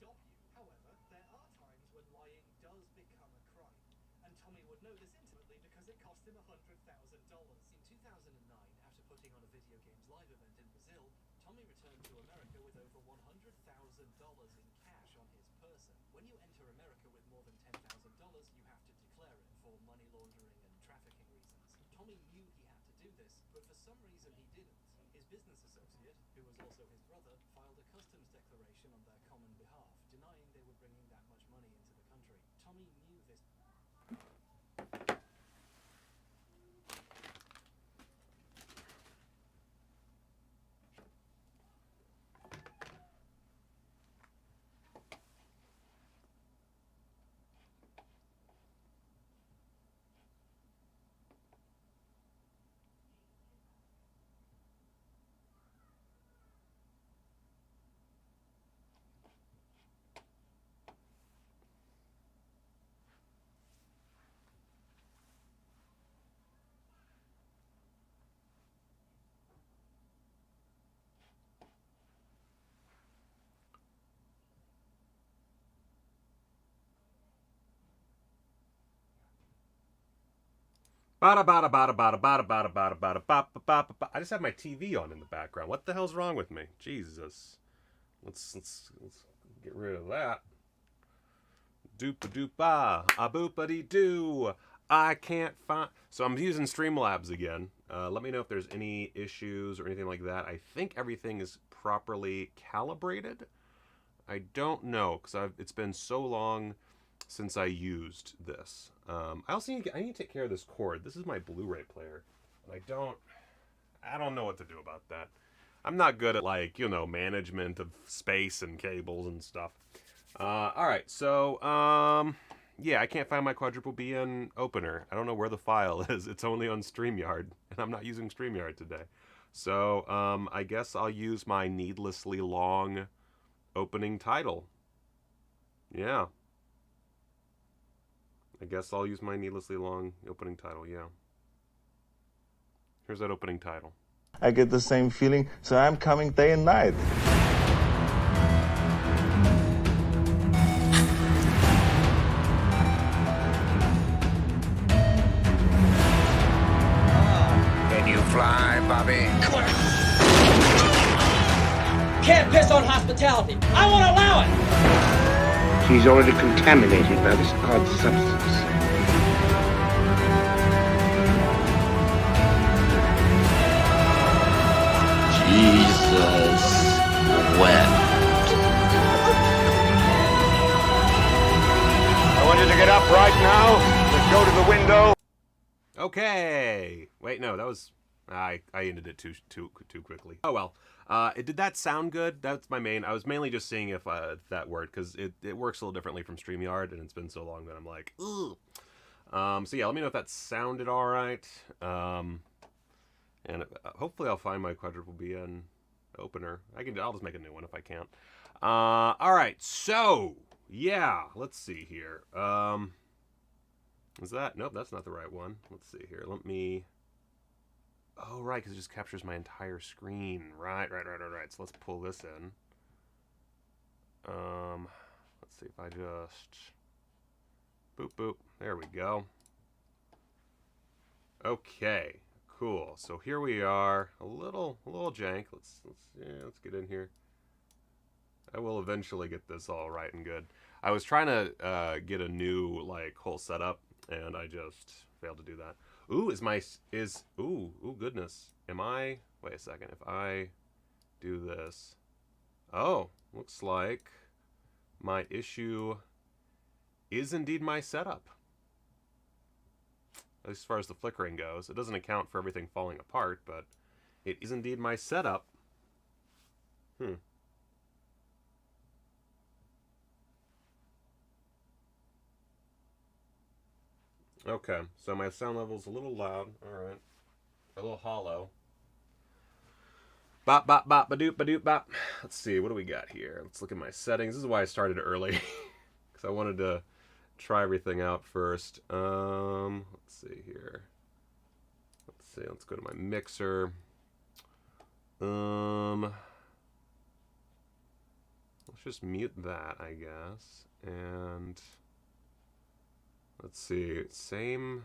stop you. However, there are times when lying does become a crime, and Tommy would know this intimately because it cost him $100,000. In 2009, after putting on a video games live event in Brazil, Tommy returned to America with over $100,000 in cash on his person. When you enter America with more than $10,000, you have to declare it for money laundering and trafficking reasons. Tommy knew he had to do this, but for some reason he didn't. His business associate, who was also his brother, filed a customs declaration on their common behalf, denying they were bringing that much money into the country. Tommy knew this. I just have my TV on in the background. What the hell's wrong with me? Jesus. Let's get rid of that. Doopa-doopa, a boopity-doo. I can't find... So I'm using Streamlabs again. Let me know if there's any issues or anything like that. I think everything is properly calibrated. I don't know, because it's been so long since I used this. I also need to take care of this cord. This is my Blu-ray player. And I don't know what to do about that. I'm not good at, like, you know, management of space and cables and stuff. Alright, so, yeah, I can't find my quadruple BN opener. I don't know where the file is. It's only on StreamYard, and I'm not using StreamYard today. So, I guess I'll use my needlessly long opening title. Yeah. I guess I'll use my needlessly long opening title, yeah. Here's that opening title. I get the same feeling, so I'm coming day and night. Can you fly, Bobby? Can't piss on hospitality. I won't allow it. She's already contaminated by this odd substance. Jesus wept. I want you to get up right now and go to the window. Okay. Wait, no, that was... I ended it too quickly. Oh, well. Did that sound good? That's my main... I was mainly just seeing if that worked, because it works a little differently from StreamYard, and it's been so long that I'm like, ugh. So yeah, let me know if that sounded alright. And hopefully I'll find my quadruple BN opener. I'll just make a new one if I can't. Alright, so... Yeah, let's see here. Is that... Nope, that's not the right one. Let's see here. Let me... Oh, right, because it just captures my entire screen. Right. So let's pull this in. Let's see if I just... Boop, boop. There we go. Okay, cool. So here we are. A little jank. Let's get in here. I will eventually get this all right and good. I was trying to get a new, like, whole setup, and I just failed to do that. Ooh, ooh, goodness. Wait a second, if I do this. Oh, looks like my issue is indeed my setup. As far as the flickering goes. It doesn't account for everything falling apart, but it is indeed my setup. Okay, so my sound level's a little loud. Alright. A little hollow. Bop, bop, bop, ba-doop, ba-doop, bop. Let's see, what do we got here? Let's look at my settings. This is why I started early. Because I wanted to try everything out first. Let's see here. Let's go to my mixer. Let's let's just mute that, I guess. And let's see, same.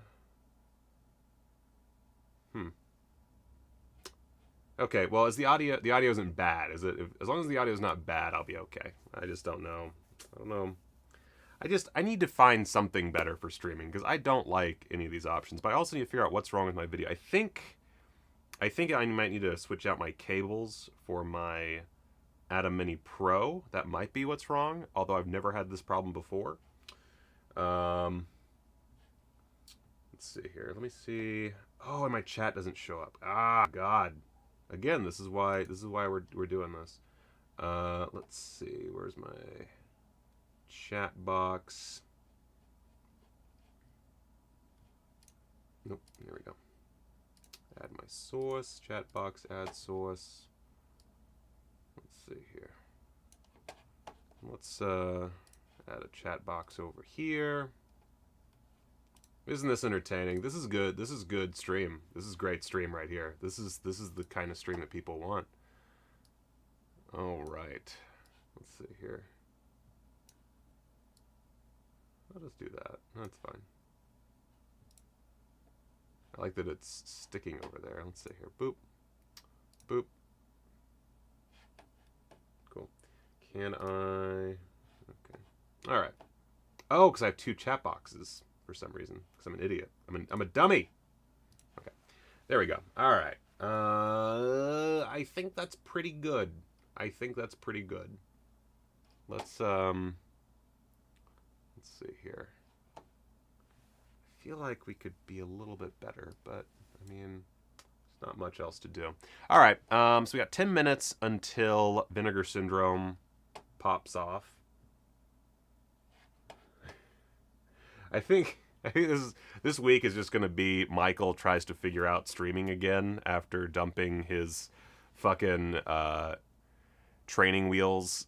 Okay, well, is the audio isn't bad, is it? As long as the audio is not bad, I'll be okay. I just don't know. I don't know. I need to find something better for streaming, because I don't like any of these options, but I also need to figure out what's wrong with my video. I think I might need to switch out my cables for my Atom Mini Pro. That might be what's wrong, although I've never had this problem before. Let's see here. Let me see. Oh, and my chat doesn't show up. Ah, God. Again, this is why we're doing this. Let's see. Where's my chat box? Nope. There we go. Add my source. Chat box. Add source. Let's see here. Let's add a chat box over here. Isn't this entertaining? This is good. This is good stream. This is great stream right here. This is the kind of stream that people want. All right. Let's see here. I'll just do that. That's fine. I like that it's sticking over there. Let's see here. Boop. Boop. Cool. Can I... Okay. All right. Oh, because I have two chat boxes for some reason. Because I'm an idiot. I'm a dummy. Okay. There we go. All right. I think that's pretty good. I think that's pretty good. Let's see here. I feel like we could be a little bit better, but I mean, there's not much else to do. All right. So we got 10 minutes until Vinegar Syndrome pops off. I think this week is just gonna be Michael tries to figure out streaming again after dumping his fucking training wheels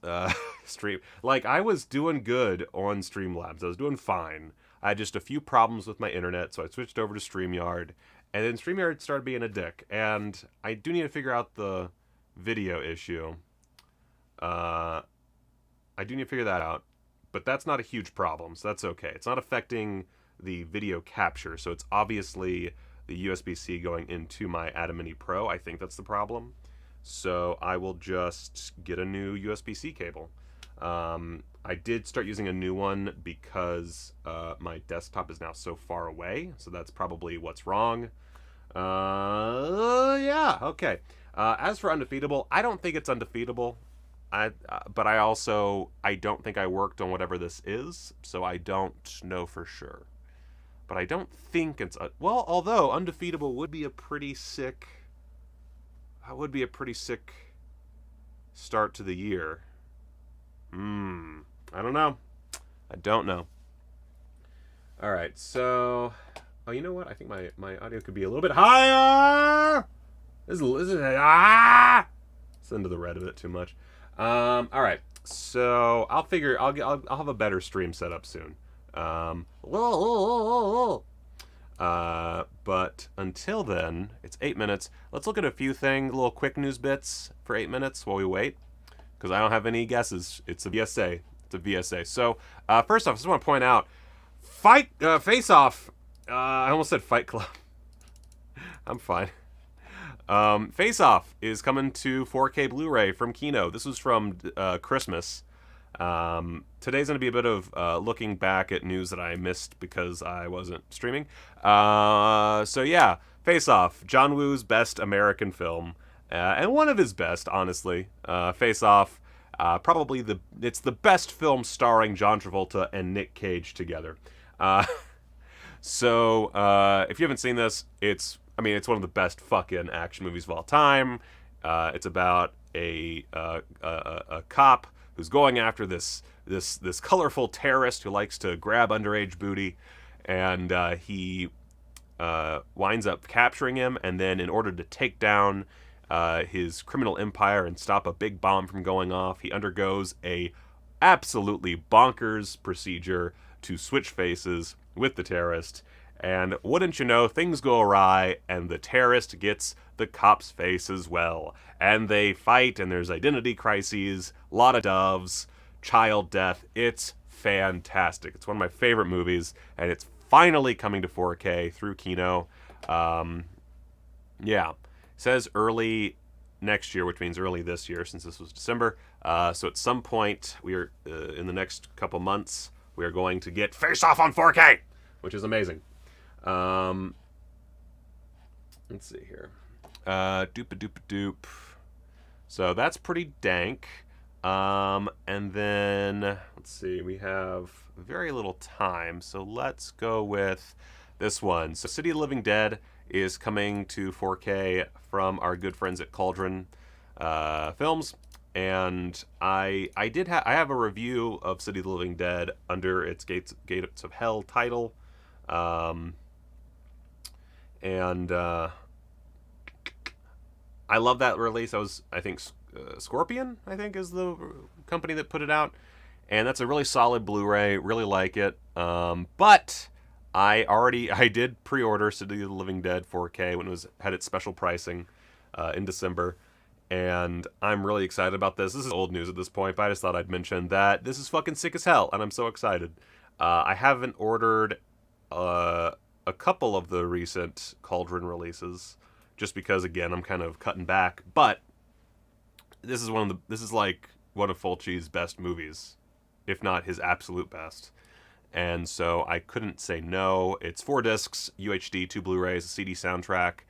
stream. Like, I was doing good on Streamlabs. I was doing fine. I had just a few problems with my internet, so I switched over to StreamYard, and then StreamYard started being a dick. And I do need to figure out the video issue. I do need to figure that out. But that's not a huge problem, so that's okay. It's not affecting the video capture, so it's obviously the USB-C going into my Atom Mini Pro. I think that's the problem. So I will just get a new USB-C cable. I did start using a new one because my desktop is now so far away, so that's probably what's wrong. Yeah, okay. As for undefeatable, I don't think it's undefeatable. But I don't think I worked on whatever this is, so I don't know for sure. But I don't think it's well. Although undefeatable would be a pretty sick. Would be a pretty sick start to the year. I don't know. I don't know. All right, so you know what? I think my audio could be a little bit higher. This is it's into the red a bit too much. All right, so I'll have a better stream set up soon. But until then, it's 8 minutes. Let's look at a few little quick news bits for 8 minutes while we wait, because I don't have any guesses. It's a VSA. It's a VSA. So first off, I just want to point out, Face Off. I almost said Fight Club. I'm fine. Face Off is coming to 4K Blu-ray from Kino. This was from Christmas. Today's going to be a bit of looking back at news that I missed because I wasn't streaming. So yeah, Face Off, John Woo's best American film, and one of his best, honestly. Face Off, probably it's the best film starring John Travolta and Nick Cage together. So if you haven't seen this, it's one of the best fucking action movies of all time. It's about a cop who's going after this colorful terrorist who likes to grab underage booty, and he winds up capturing him. And then, in order to take down his criminal empire and stop a big bomb from going off, he undergoes a absolutely bonkers procedure to switch faces with the terrorist. And wouldn't you know, things go awry, and the terrorist gets the cop's face as well. And they fight, and there's identity crises, a lot of doves. child death. It's fantastic. It's one of my favorite movies, and it's finally coming to 4K through Kino. Yeah. It says early next year, which means early this year since this was December. So at some point, we are in the next couple months, we are going to get Face Off on 4K, which is amazing. Let's see here. Doop. So that's pretty dank. And then, let's see, we have very little time, so let's go with this one. So City of the Living Dead is coming to 4K from our good friends at Cauldron Films, and I have a review of City of the Living Dead under its Gates of Hell title, and I love that release. I think Scorpion, I think, is the company that put it out, and that's a really solid Blu-ray. Really like it. But I did pre-order City of the Living Dead 4K when it had its special pricing in December, and I'm really excited about this. This is old news at this point, but I just thought I'd mention that this is fucking sick as hell, and I'm so excited. I haven't ordered a couple of the recent Cauldron releases, just because, again, I'm kind of cutting back, but this is like one of Fulci's best movies, if not his absolute best. And so I couldn't say no. It's 4 discs, UHD, 2 Blu-rays, a CD soundtrack.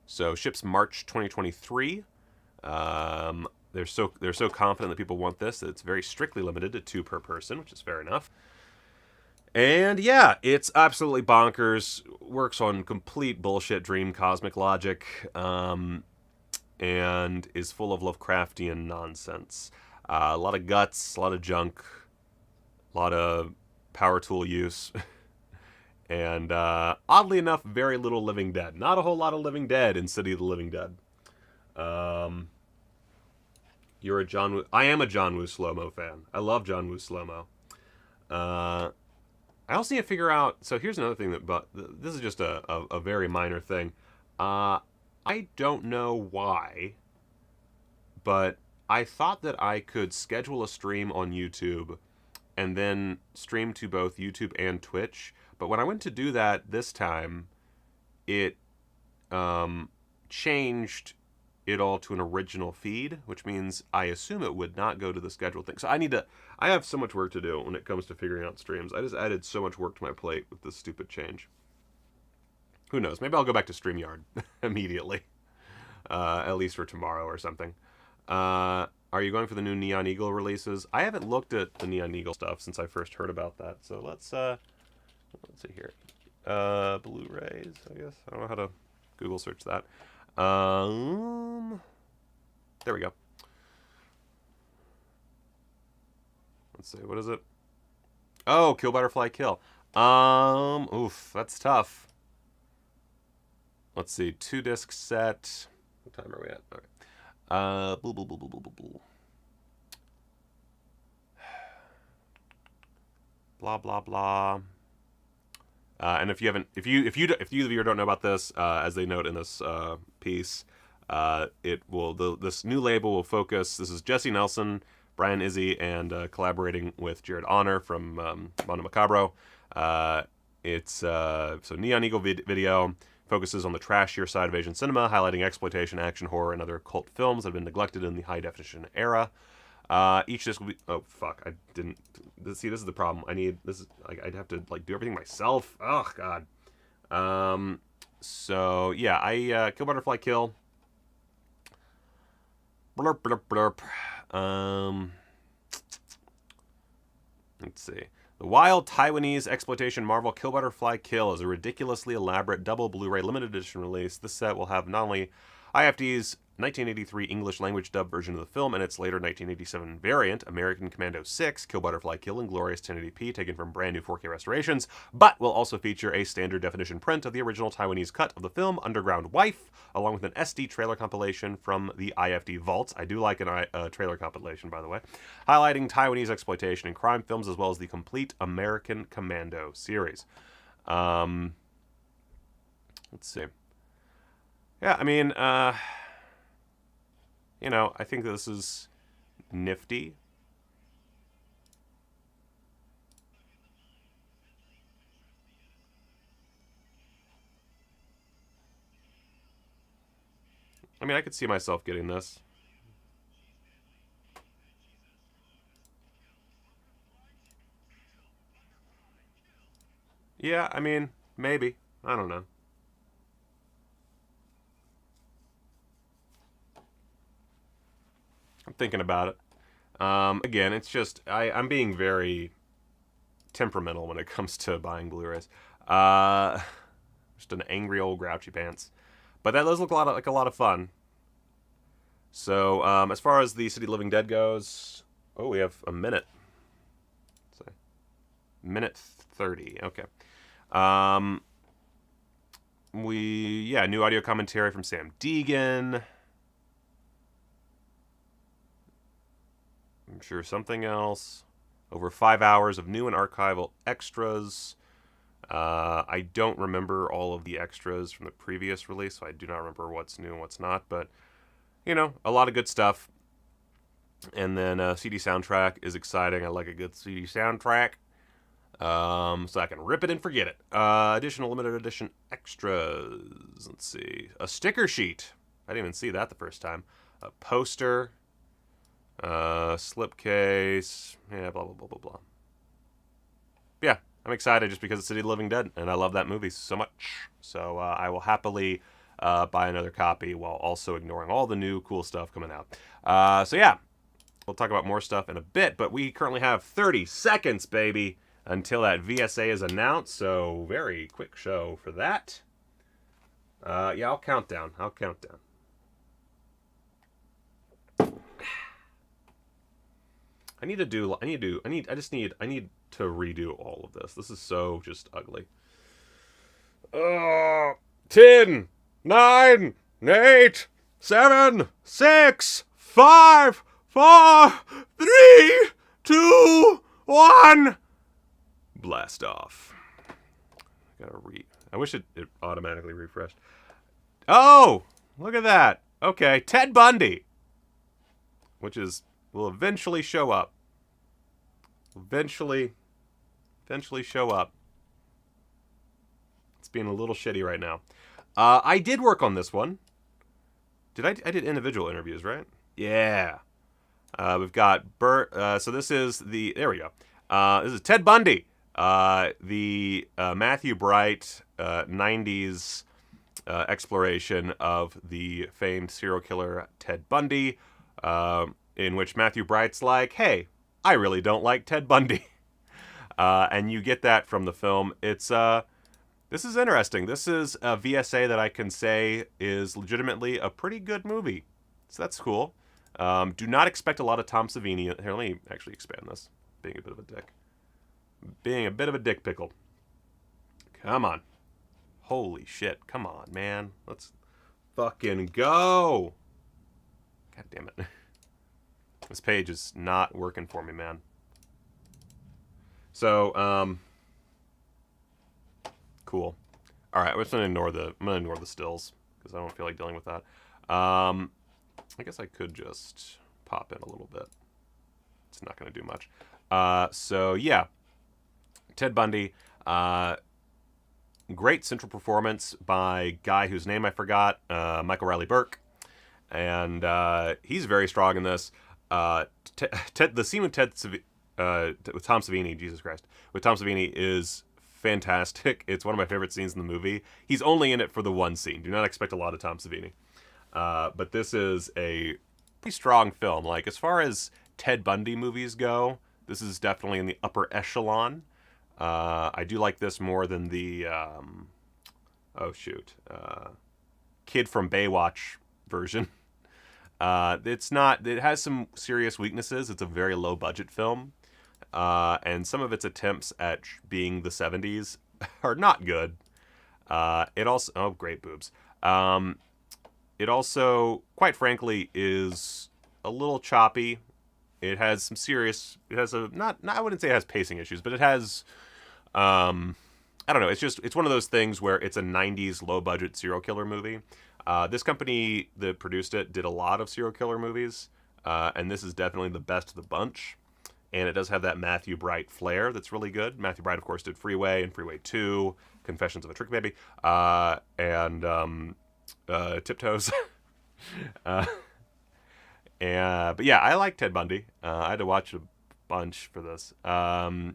So ships March 2023. They're so confident that people want this that it's very strictly limited to 2 per person, which is fair enough. And yeah, it's absolutely bonkers. Works on complete bullshit dream cosmic logic, and is full of Lovecraftian nonsense. A lot of guts, a lot of junk, a lot of power tool use, and oddly enough, very little Living Dead. Not a whole lot of Living Dead in City of the Living Dead. I am a John Woo slow-mo fan. I love John Woo slow-mo. I also need to figure out, so here's another thing but this is just a very minor thing. I don't know why, but I thought that I could schedule a stream on YouTube and then stream to both YouTube and Twitch. But when I went to do that this time, it changed it all to an original feed, which means I assume it would not go to the scheduled thing. So I have so much work to do when it comes to figuring out streams. I just added so much work to my plate with this stupid change. Who knows? Maybe I'll go back to StreamYard immediately. At least for tomorrow or something. Are you going for the new Neon Eagle releases? I haven't looked at the Neon Eagle stuff since I first heard about that. So let's see here. Blu-rays, I guess. I don't know how to Google search that. There we go. Let's see, what is it? Oh, Kill Butterfly Kill. Oof, that's tough. Let's see, 2-disc set. What time are we at? Okay. Blah blah blah. And if you don't know about this, as they note in this piece, this new label will focus. This is Jesse Nelson, Brian Izzy, and collaborating with Jared Honor from Mondo Macabro. So Neon Eagle Video focuses on the trashier side of Asian cinema, highlighting exploitation, action, horror, and other cult films that have been neglected in the high definition era. Each disc will be... Oh, fuck. I didn't... See, this is the problem. I'd have to, do everything myself. Oh, God. So, yeah, Kill Butterfly Kill. Blurp, blurp, blurp. Let's see. The wild Taiwanese exploitation marvel Kill Butterfly Kill is a ridiculously elaborate double Blu-ray limited edition release. This set will have not only IFD's 1983 English language dub version of the film and its later 1987 variant, American Commando 6, Kill Butterfly Kill in glorious 1080p, taken from brand new 4K restorations, but will also feature a standard definition print of the original Taiwanese cut of the film, Underground Wife, along with an SD trailer compilation from the IFD vaults. I do like a trailer compilation, by the way, highlighting Taiwanese exploitation and crime films, as well as the complete American Commando series. Let's see. Yeah, I mean, you know, I think this is nifty. I mean, I could see myself getting this. Yeah, I mean, maybe. I don't know. I'm thinking about it. Again, it's just, I'm being very temperamental when it comes to buying Blu-rays. Just an angry old grouchy pants. But that does look like a lot of fun. So, as far as the City of the Living Dead goes, oh, we have a minute. So, minute 30. Okay. New audio commentary from Sam Deegan. I'm sure something else. Over 5 hours of new and archival extras. I don't remember all of the extras from the previous release, so I do not remember what's new and what's not, but, you know, a lot of good stuff. And then CD soundtrack is exciting. I like a good CD soundtrack. So I can rip it and forget it. Additional limited edition extras. Let's see. A sticker sheet. I didn't even see that the first time. A poster. Slipcase. Yeah, blah, blah, blah, blah, blah. Yeah, I'm excited just because it's City of the Living Dead, and I love that movie so much. So I will happily buy another copy while also ignoring all the new cool stuff coming out. So yeah, we'll talk about more stuff in a bit, but we currently have 30 seconds, baby, until that VSA is announced, so very quick show for that. Yeah, I'll count down. I need to redo all of this. This is so just ugly. 10, 9, 8, 7, 6, 5, 4, 3, 2, 1. Blast off. I wish it automatically refreshed. Oh, look at that. Okay, Ted Bundy, which will eventually show up. Eventually show up. It's being a little shitty right now. I did work on this one. I did individual interviews, right? Yeah. We've got Bert. So this is there we go. This is Ted Bundy. The Matthew Bright 90s exploration of the famed serial killer Ted Bundy, in which Matthew Bright's like, hey, I really don't like Ted Bundy. And you get that from the film. This is interesting. This is a VSA that I can say is legitimately a pretty good movie. So that's cool. Do not expect a lot of Tom Savini. Here, let me actually expand this. Being a bit of a dick. Being a bit of a dick pickle. Come on. Holy shit. Come on, man. Let's fucking go. God damn it. This page is not working for me, man. So, cool. All right, I'm just gonna ignore the stills because I don't feel like dealing with that. I guess I could just pop in a little bit. It's not gonna do much. So yeah, Ted Bundy. Great central performance by guy whose name I forgot, Michael Riley Burke, and he's very strong in this. The scene with with Tom Savini, Jesus Christ, with Tom Savini is fantastic. It's one of my favorite scenes in the movie. He's only in it for the one scene. Do not expect a lot of Tom Savini. But this is a pretty strong film. Like, as far as Ted Bundy movies go, this is definitely in the upper echelon. I do like this more than the, Kid from Baywatch version. It has some serious weaknesses. It's a very low budget film. And some of its attempts at being the 70s are not good. It also, oh, great boobs. It also, quite frankly, is a little choppy. It has some serious, I wouldn't say it has pacing issues, but it has, I don't know, it's one of those things where it's a 90s low budget serial killer movie. This company that produced it did a lot of serial killer movies, and this is definitely the best of the bunch. And it does have that Matthew Bright flair that's really good. Matthew Bright, of course, did Freeway and Freeway 2, Confessions of a Trick Baby, and Tiptoes. But yeah, I like Ted Bundy. I had to watch a bunch for this. Let's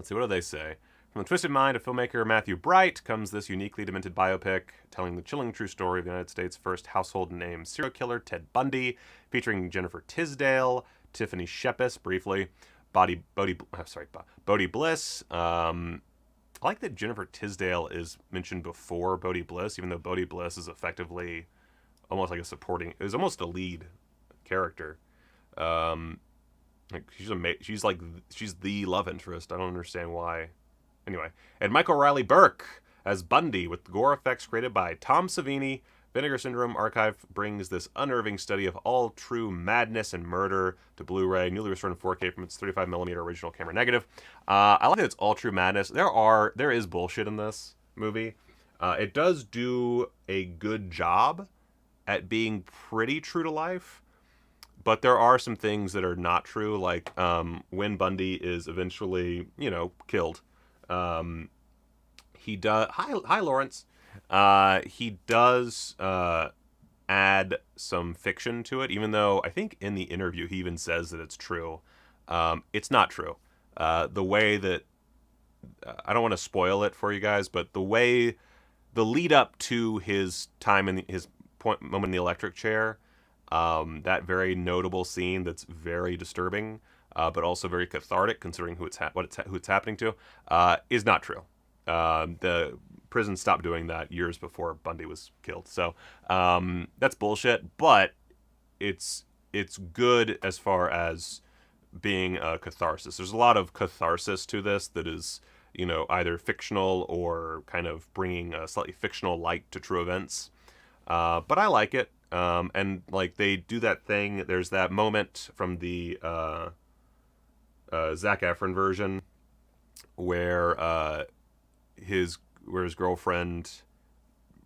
see, what do they say? From the twisted mind of filmmaker Matthew Bright comes this uniquely demented biopic telling the chilling true story of the United States' first household name serial killer, Ted Bundy, featuring Jennifer Tisdale, Tiffany Shepis, briefly, Bodie Bliss. I like that Jennifer Tisdale is mentioned before Bodie Bliss, even though Bodie Bliss is effectively almost like a supporting, is almost a lead character. She's the love interest. I don't understand why. Anyway, and Michael Riley Burke as Bundy with gore effects created by Tom Savini. Vinegar Syndrome Archive brings this unnerving study of all true madness and murder to Blu-ray, newly restored in 4K from its 35mm original camera negative. I like that it's all true madness. There is bullshit in this movie. It does do a good job at being pretty true to life, but there are some things that are not true, like when Bundy is eventually, killed. He does. Hi, Lawrence. He does add some fiction to it, even though I think in the interview he even says that it's true. It's not true. The way that I don't want to spoil it for you guys, but the lead up to his time in his moment in the electric chair, that very notable scene that's very disturbing, but also very cathartic considering who it's happening to, is not true. The prison stopped doing that years before Bundy was killed. So that's bullshit, but it's good as far as being a catharsis. There's a lot of catharsis to this that is, either fictional or kind of bringing a slightly fictional light to true events. But I like it. And like they do that thing. There's that moment from the Zac Efron version where his girlfriend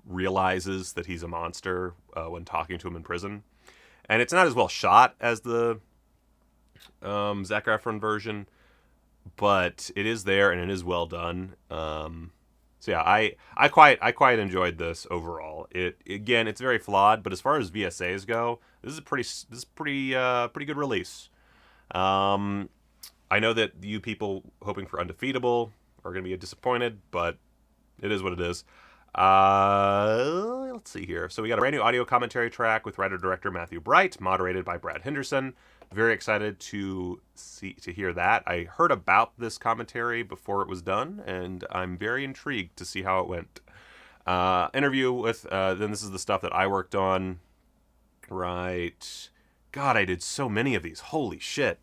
realizes that he's a monster when talking to him in prison, and it's not as well shot as the Zac Efron version, but it is there and it is well done. So yeah, I quite enjoyed this overall. It's very flawed, but as far as VSAs go, this is pretty good release. I know that you people hoping for Undefeatable are going to be disappointed, but it is what it is. Let's see here. So we got a brand new audio commentary track with writer-director Matthew Bright, moderated by Brad Henderson. Very excited to hear that. I heard about this commentary before it was done, and I'm very intrigued to see how it went. Interview with, then this is the stuff that I worked on. Right. God, I did so many of these. Holy shit.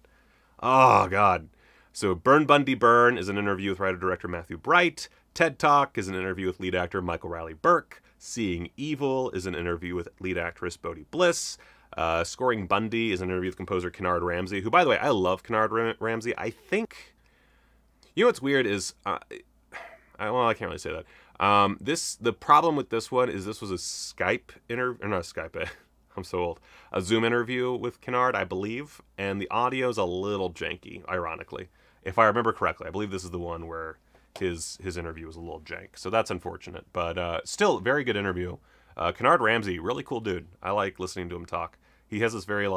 Oh, God. So Burn Bundy Burn is an interview with writer-director Matthew Bright. TED Talk is an interview with lead actor Michael Riley Burke. Seeing Evil is an interview with lead actress Bodie Bliss. Scoring Bundy is an interview with composer Kennard Ramsey, who, by the way, I love Kennard Ramsey. I think, what's weird is, I can't really say that. The problem with this one is this was a Skype interview, or not a Skype, I'm so old, a Zoom interview with Kennard, I believe, and the audio's a little janky, ironically. If I remember correctly, I believe this is the one where his interview was a little jank, so that's unfortunate, but still, very good interview. Kennard Ramsey, really cool dude. I like listening to him talk. He has this very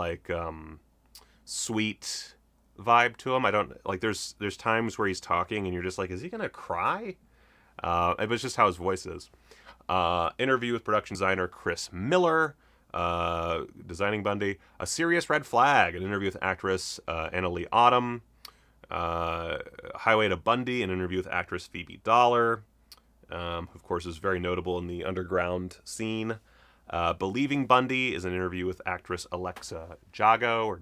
sweet vibe to him. I don't like. There's times where he's talking and you're just like, is he gonna cry? But it's just how his voice is. Interview with production designer Chris Miller, designing Bundy. A Serious Red Flag, an interview with actress Anna Lee Autumn. Highway to Bundy, an interview with actress Phoebe Dollar. Of course, is very notable in the underground scene. Believing Bundy is an interview with actress Alexa Jago.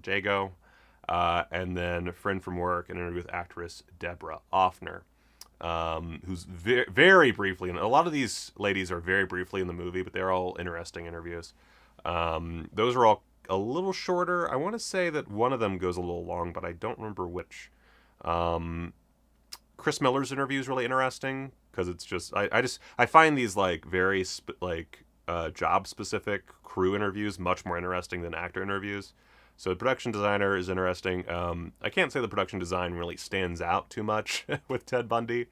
And then Friend from Work, an interview with actress Deborah Offner, who's very briefly, and a lot of these ladies are very briefly in the movie, but they're all interesting interviews. Those are all a little shorter. I want to say that one of them goes a little long, but I don't remember which. Chris Miller's interview is really interesting because it's just I find these very job-specific crew interviews much more interesting than actor interviews. So the production designer is interesting. I can't say the production design really stands out too much with Ted Bundy,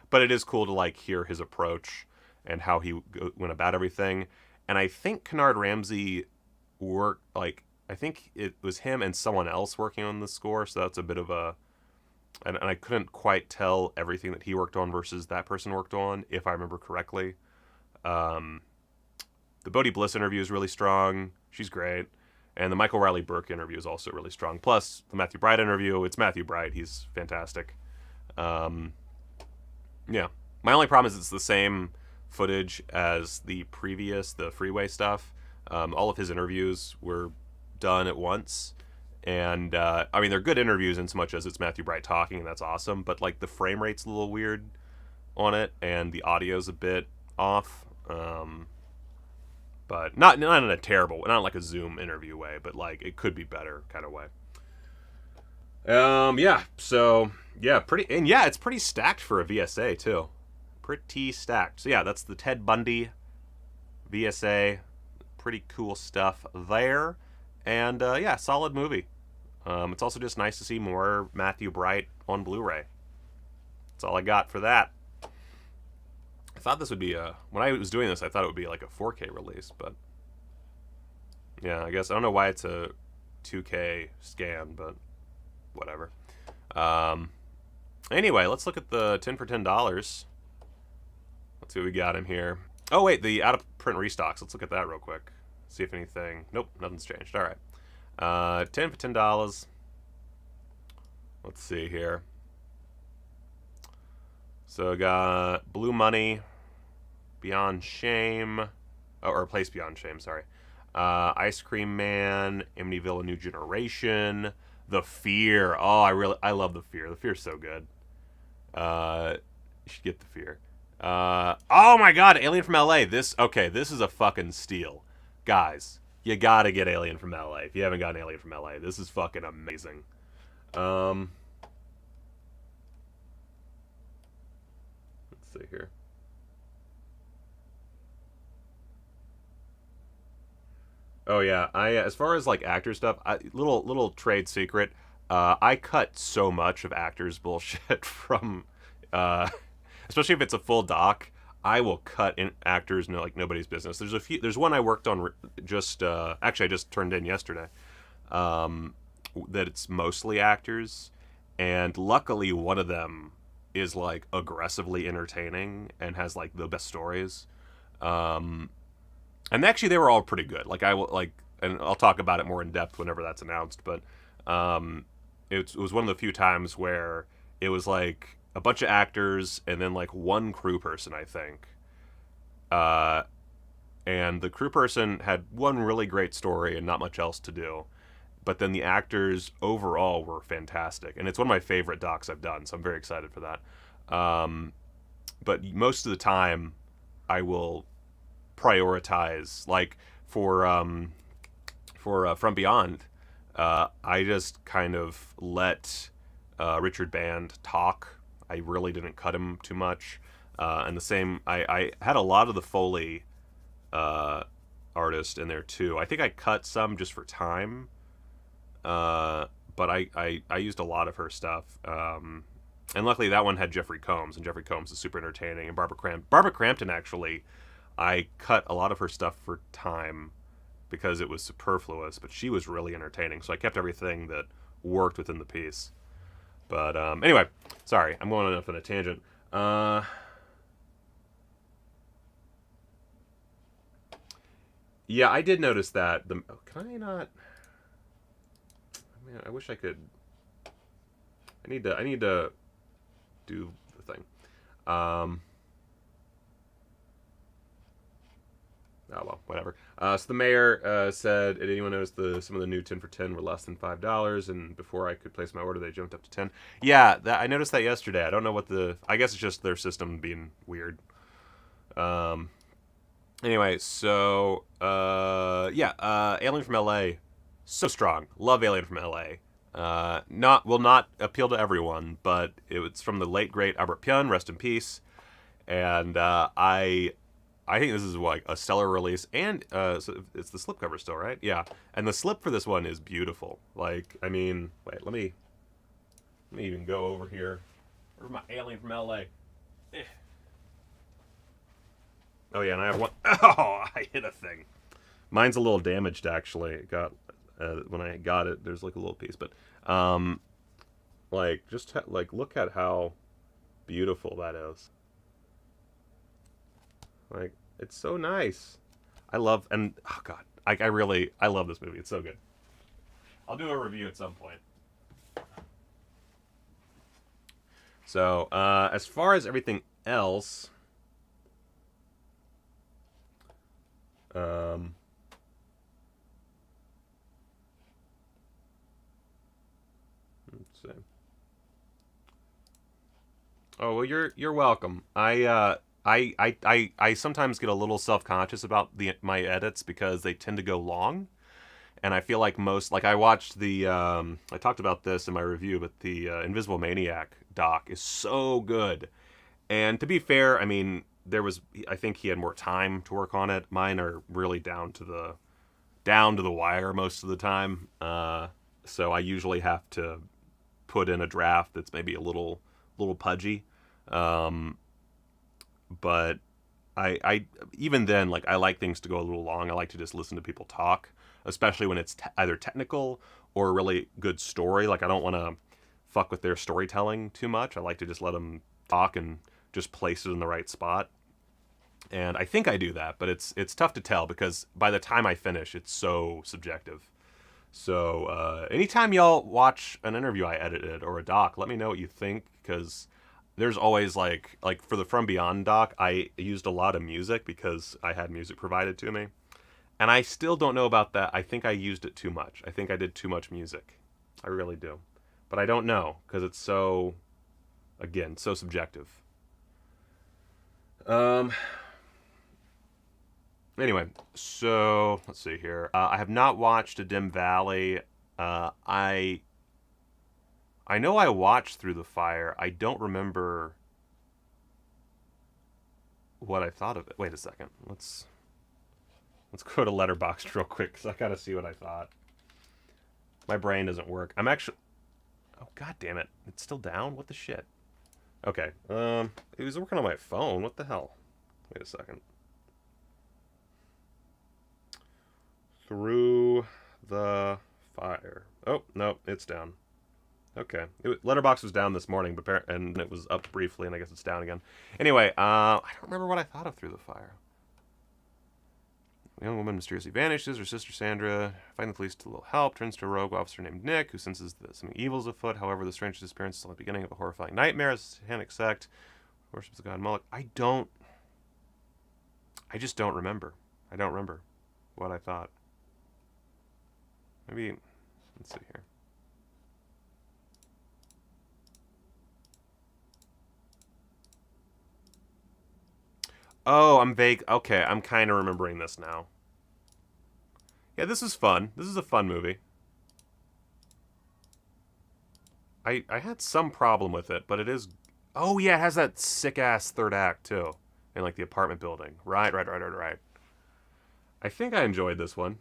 but it is cool to like hear his approach and how he went about everything. And I think Kennard Ramsey worked, like, I think it was him and someone else working on the score, so that's a bit of a... And I couldn't quite tell everything that he worked on versus that person worked on, if I remember correctly. The Bodie Bliss interview is really strong. She's great. And the Michael Riley Burke interview is also really strong. Plus, the Matthew Bright interview, it's Matthew Bright. He's fantastic. Yeah. My only problem is it's the same footage as the previous, the Freeway stuff. All of his interviews were done at once. And, I mean, they're good interviews in so much as it's Matthew Bright talking, and that's awesome. But, like, the frame rate's a little weird on it, and the audio's a bit off. But not in a terrible, not like a Zoom interview way, but like it could be better kind of way. Yeah. So yeah, it's pretty stacked for a VSA too. Pretty stacked. So yeah, that's the Ted Bundy VSA. Pretty cool stuff there, and yeah, solid movie. It's also just nice to see more Matthew Bright on Blu-ray. That's all I got for that. I thought this would be when I was doing this, I thought it would be like a 4K release, but yeah, I guess I don't know why it's a 2K scan, but whatever. Anyway, let's look at the 10 for $10. Let's see what we got in here. Oh wait, the out of print restocks. Let's look at that real quick. See if anything. Nope, nothing's changed. All right, 10 for $10. Let's see here. So I got Blue Money, Beyond Shame, or Place Beyond Shame, sorry. Ice Cream Man, Amityville: A New Generation, The Fear. Oh, I love The Fear. The Fear's so good. You should get The Fear. Oh my God, Alien from LA. This is a fucking steal. Guys, you gotta get Alien from LA. If you haven't gotten Alien from LA, this is fucking amazing. See here. Oh yeah, as far as like actor stuff, little trade secret. I cut so much of actors bullshit from, especially if it's a full doc. I will cut in actors like nobody's business. There's one I worked on actually I just turned in yesterday. That it's mostly actors, and luckily one of them is like aggressively entertaining and has like the best stories. And actually they were all pretty good. Like and I'll talk about it more in depth whenever that's announced, but it was one of the few times where it was like a bunch of actors and then like one crew person, I think. And the crew person had one really great story and not much else to do. But then the actors overall were fantastic. And it's one of my favorite docs I've done, so I'm very excited for that. But most of the time, I will prioritize, like, for From Beyond, I just kind of let Richard Band talk. I really didn't cut him too much. And the same, I had a lot of the Foley artist in there, too. I think I cut some just for time. But I used a lot of her stuff. And luckily that one had Jeffrey Combs, and Jeffrey Combs is super entertaining. And Barbara Crampton, actually, I cut a lot of her stuff for time because it was superfluous, but she was really entertaining. So I kept everything that worked within the piece. But anyway, sorry, I'm going off on a tangent. Yeah, I did notice that. Can I not... Man, I wish I could. I need to do the thing. Oh well, whatever. So the mayor said, "Did anyone notice some of the new 10 for 10 were less than $5?" And before I could place my order, they jumped up to 10. Yeah, I noticed that yesterday. I don't know what I guess it's just their system being weird. Anyway, so yeah, Alien from LA. So strong. Love Alien from LA. Will not appeal to everyone, but it's from the late great Albert Pyun, rest in peace. And I I think this is like a stellar release, and so it's the slipcover still, right? Yeah, and the slip for this one is beautiful. Like, I mean, wait, let me even go over here. Where's my alien from LA? Oh yeah, and I have one. Oh, I hit a thing. Mine's a little damaged actually. It got when I got it. There's like a little piece, but like just like look at how beautiful that is. Like, it's so nice. I love, and oh god, I love this movie. It's so good. I'll do a review at some point. So as far as everything else, let's see. Oh well, you're welcome. I sometimes get a little self-conscious about my edits because they tend to go long, and I feel like I watched the I talked about this in my review, but the Invisible Maniac doc is so good. And to be fair, I mean, I think he had more time to work on it. Mine are really down to the wire most of the time. So I usually have to put in a draft that's maybe a little pudgy. But I even then, like, I like things to go a little long. I like to just listen to people talk, especially when it's either technical or a really good story. Like, I don't want to fuck with their storytelling too much. I like to just let them talk and just place it in the right spot. And I think I do that, but it's tough to tell because by the time I finish, it's so subjective. So anytime y'all watch an interview I edited or a doc, let me know what you think, because there's always like for the From Beyond doc, I used a lot of music because I had music provided to me. And I still don't know about that. I think I used it too much. I think I did too much music. I really do. But I don't know because it's so, again, so subjective. Anyway, so let's see here. I have not watched A Dim Valley. I know I watched Through the Fire. I don't remember what I thought of it. Wait a second. Let's go to Letterboxd real quick because I gotta see what I thought. My brain doesn't work. I'm actually. Oh god damn it! It's still down. What the shit? Okay. It was working on my phone. What the hell? Wait a second. Through the Fire. Oh no, it's down. Okay. Letterboxd was down this morning, and it was up briefly, and I guess it's down again. Anyway, I don't remember what I thought of Through the Fire. A young woman mysteriously vanishes. Her sister Sandra, finding the police to little help, turns to a rogue officer named Nick, who senses that something evil is afoot. However, the strange disappearance is only the beginning of a horrifying nightmare as a satanic sect worships the god Moloch. I just don't remember. I don't remember what I thought. Maybe, let's see here. Oh, I'm vague. Okay, I'm kind of remembering this now. Yeah, this is fun. This is a fun movie. I had some problem with it, but it is... Oh, yeah, it has that sick-ass third act, too. In, like, the apartment building. Right. I think I enjoyed this one.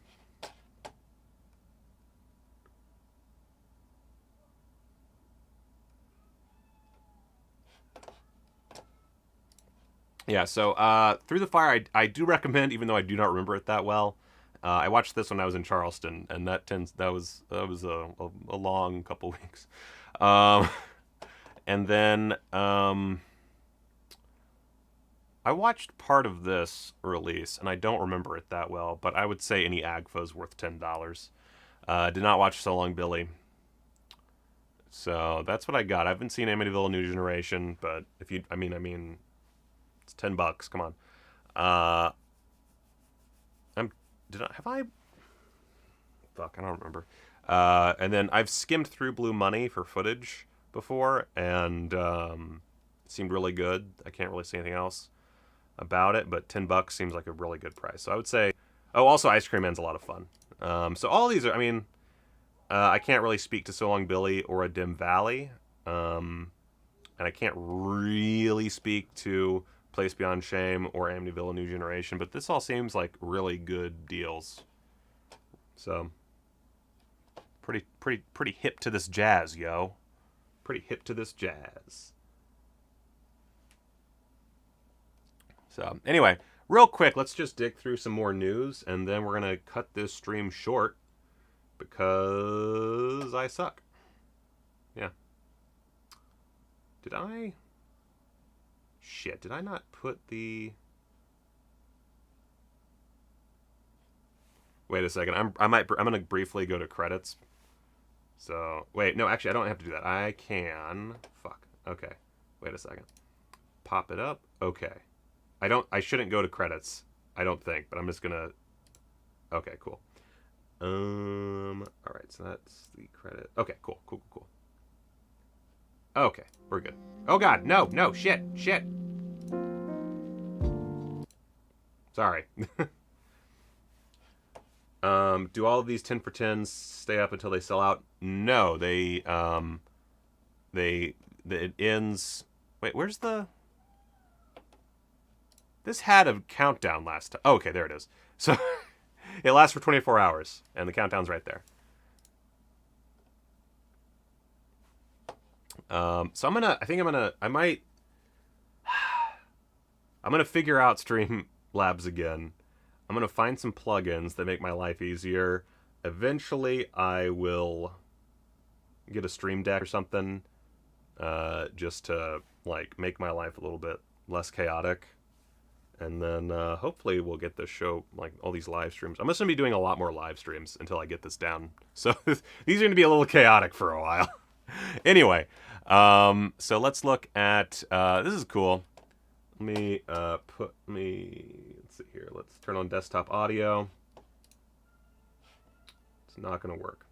Yeah, so Through the Fire, I do recommend, even though I do not remember it that well. I watched this when I was in Charleston, and that was a long couple weeks. And then I watched part of this release, and I don't remember it that well, but I would say any AGFA is worth $10. Did not watch So Long Billy. So that's what I got. I haven't seen Amityville: New Generation, but if you, I mean, it's $10. Come on. Fuck, I don't remember. And then I've skimmed through Blue Money for footage before, and it seemed really good. I can't really say anything else about it, but $10 seems like a really good price. So I would say, oh, also Ice Cream Man's a lot of fun. So all these are, I mean, I can't really speak to So Long Billy or A Dim Valley, and I can't really speak to Place Beyond Shame, or Amityville: A New Generation, but this all seems like really good deals. So, pretty hip to this jazz, yo. Pretty hip to this jazz. So, anyway, real quick, let's just dig through some more news, and then we're going to cut this stream short because I suck. Yeah. Did I... Shit, did I not put the... Wait a second, I'm going to briefly go to credits. So, wait, no, actually, I don't have to do that. I can... Fuck. Okay. Wait a second. Pop it up. Okay. I shouldn't go to credits, I don't think, but I'm just gonna... Okay, cool. Alright, so that's the credit. Okay, cool. Okay, we're good. Oh god, no, shit. Sorry. Do all of these 10 for 10s stay up until they sell out? No, it ends... Wait, where's the... This had a countdown last time. Oh, okay, there it is. So, it lasts for 24 hours, and the countdown's right there. So I'm gonna figure out Streamlabs again. I'm gonna find some plugins that make my life easier. Eventually, I will get a Stream Deck or something, just to, like, make my life a little bit less chaotic. And then hopefully we'll get this show, like all these live streams. I'm just going to be doing a lot more live streams until I get this down. So these are going to be a little chaotic for a while. Anyway, so let's look at, this is cool. Let me let's see here. Let's turn on desktop audio. It's not going to work.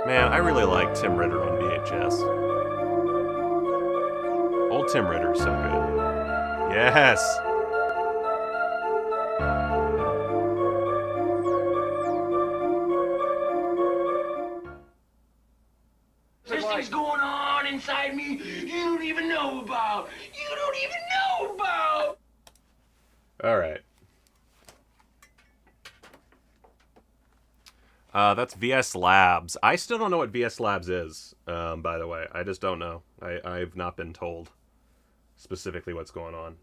Man, I really like Tim Ritter on VHS. Old Tim Ritter's so good. Yes! There's things going on inside me you don't even know about. Alright. That's VS Labs. I still don't know what VS Labs is, by the way. I just don't know. I've not been told specifically what's going on.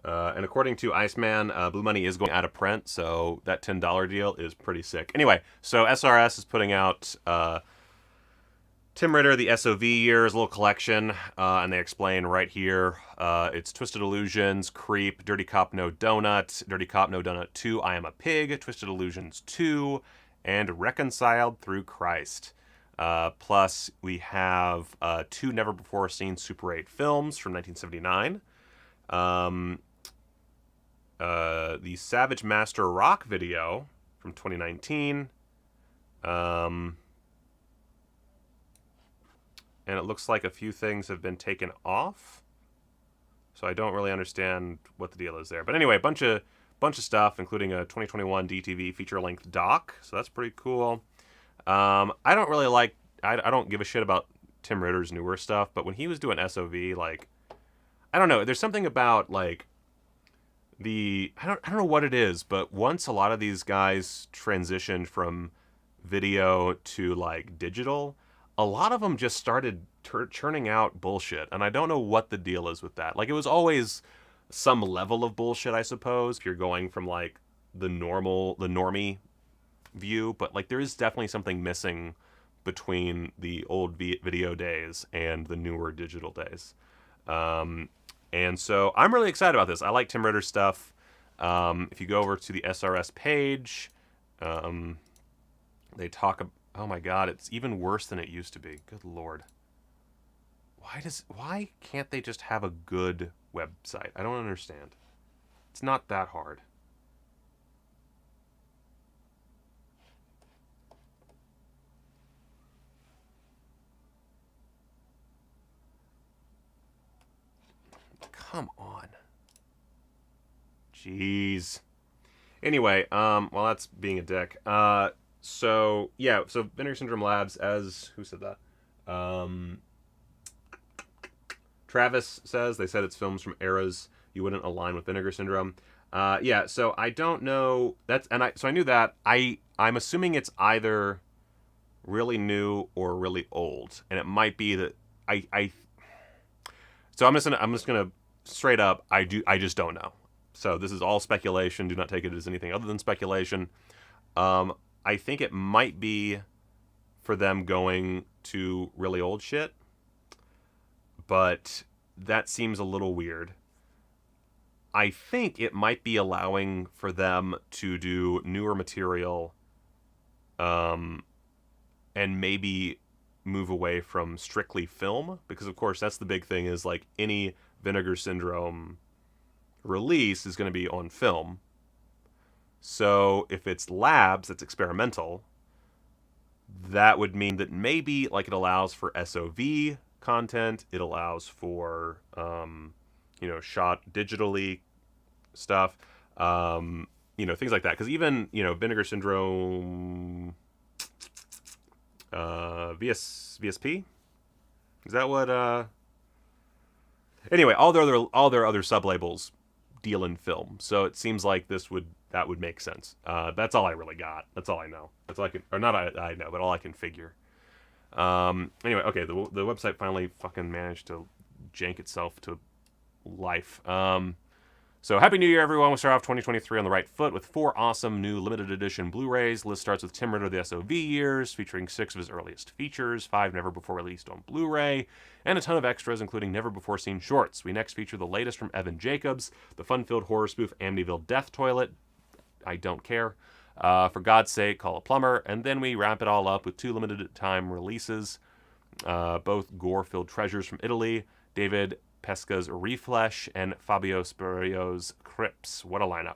And according to Iceman, Blue Money is going out of print, so that $10 deal is pretty sick. Anyway, so SRS is putting out Tim Ritter, the SOV years, a little collection, and they explain right here. It's Twisted Illusions, Creep, Dirty Cop No Donut, Dirty Cop No Donut 2, I Am a Pig, Twisted Illusions 2, and Reconciled Through Christ. Plus, we have 2 never-before-seen Super 8 films from 1979. The Savage Master Rock video from 2019. And it looks like a few things have been taken off. So I don't really understand what the deal is there. But anyway, a bunch of stuff, including a 2021 DTV feature-length doc. So that's pretty cool. I don't really like... I don't give a shit about Tim Ritter's newer stuff. But when he was doing SOV, like... I don't know. There's something about, like... I don't know what it is, but once a lot of these guys transitioned from video to, like, digital... A lot of them just started churning out bullshit, and I don't know what the deal is with that. Like, it was always some level of bullshit, I suppose, if you're going from, like, the normie view, but, like, there is definitely something missing between the old video days and the newer digital days. And so I'm really excited about this. I like Tim Ritter's stuff. If you go over to the SRS page, they talk about, oh my god, it's even worse than it used to be. Good lord. Why can't they just have a good website? I don't understand. It's not that hard. Come on. Jeez. Anyway, well, that's being a dick. So Vinegar Syndrome Labs, who said that? Travis says, they said it's films from eras you wouldn't align with Vinegar Syndrome. So I don't know. So I knew that. I'm assuming it's either really new or really old, and it might be that So I'm just gonna straight up, I just don't know. So this is all speculation. Do not take it as anything other than speculation. I think it might be for them going to really old shit, but that seems a little weird. I think it might be allowing for them to do newer material, and maybe move away from strictly film, because of course that's the big thing, is like any Vinegar Syndrome release is going to be on film. So if it's labs, it's experimental, that would mean that maybe like it allows for SOV content, it allows for shot digitally stuff, things like that. Because even Vinegar Syndrome VSP, is that what anyway, all their other sub-labels deal in film, so it seems like that would make sense. That's all I really got. That's all I know. That's all I can, or not I know, but all I can figure. Anyway, okay, the website finally fucking managed to jank itself to life. So Happy New Year, everyone. We start off 2023 on the right foot with 4 awesome new limited edition Blu-rays. List starts with Tim Ritter, the SOV years, featuring 6 of his earliest features, 5 never before released on Blu-ray, and a ton of extras, including never before seen shorts. We next feature the latest from Evan Jacobs, the fun-filled horror spoof Amityville Death Toilet. I don't care. For God's sake, Call a Plumber. And then we wrap it all up with 2 limited time releases, both gore-filled treasures from Italy, David Pesca's Reflesh, and Fabio Sperio's Crypts. What a lineup.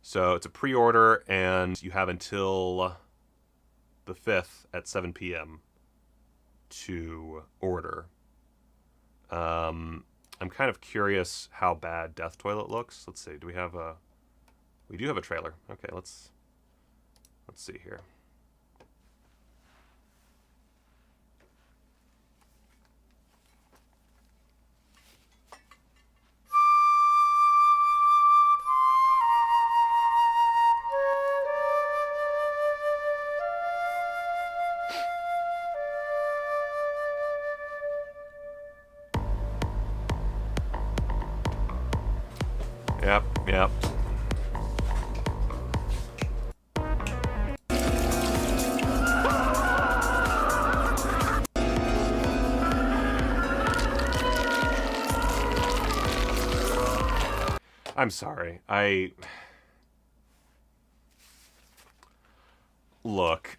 So it's a pre-order, and you have until the 5th at 7 p.m. to order. I'm kind of curious how bad Death Toilet looks. Let's see. We do have a trailer. Okay, let's see here. Yep. I'm sorry. Look,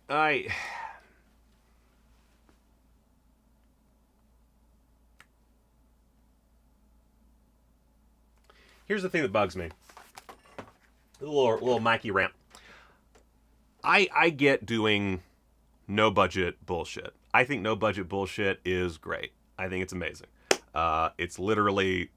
here's the thing that bugs me. A little Mikey rant. I get doing no budget bullshit. I think no budget bullshit is great. I think it's amazing. It's literally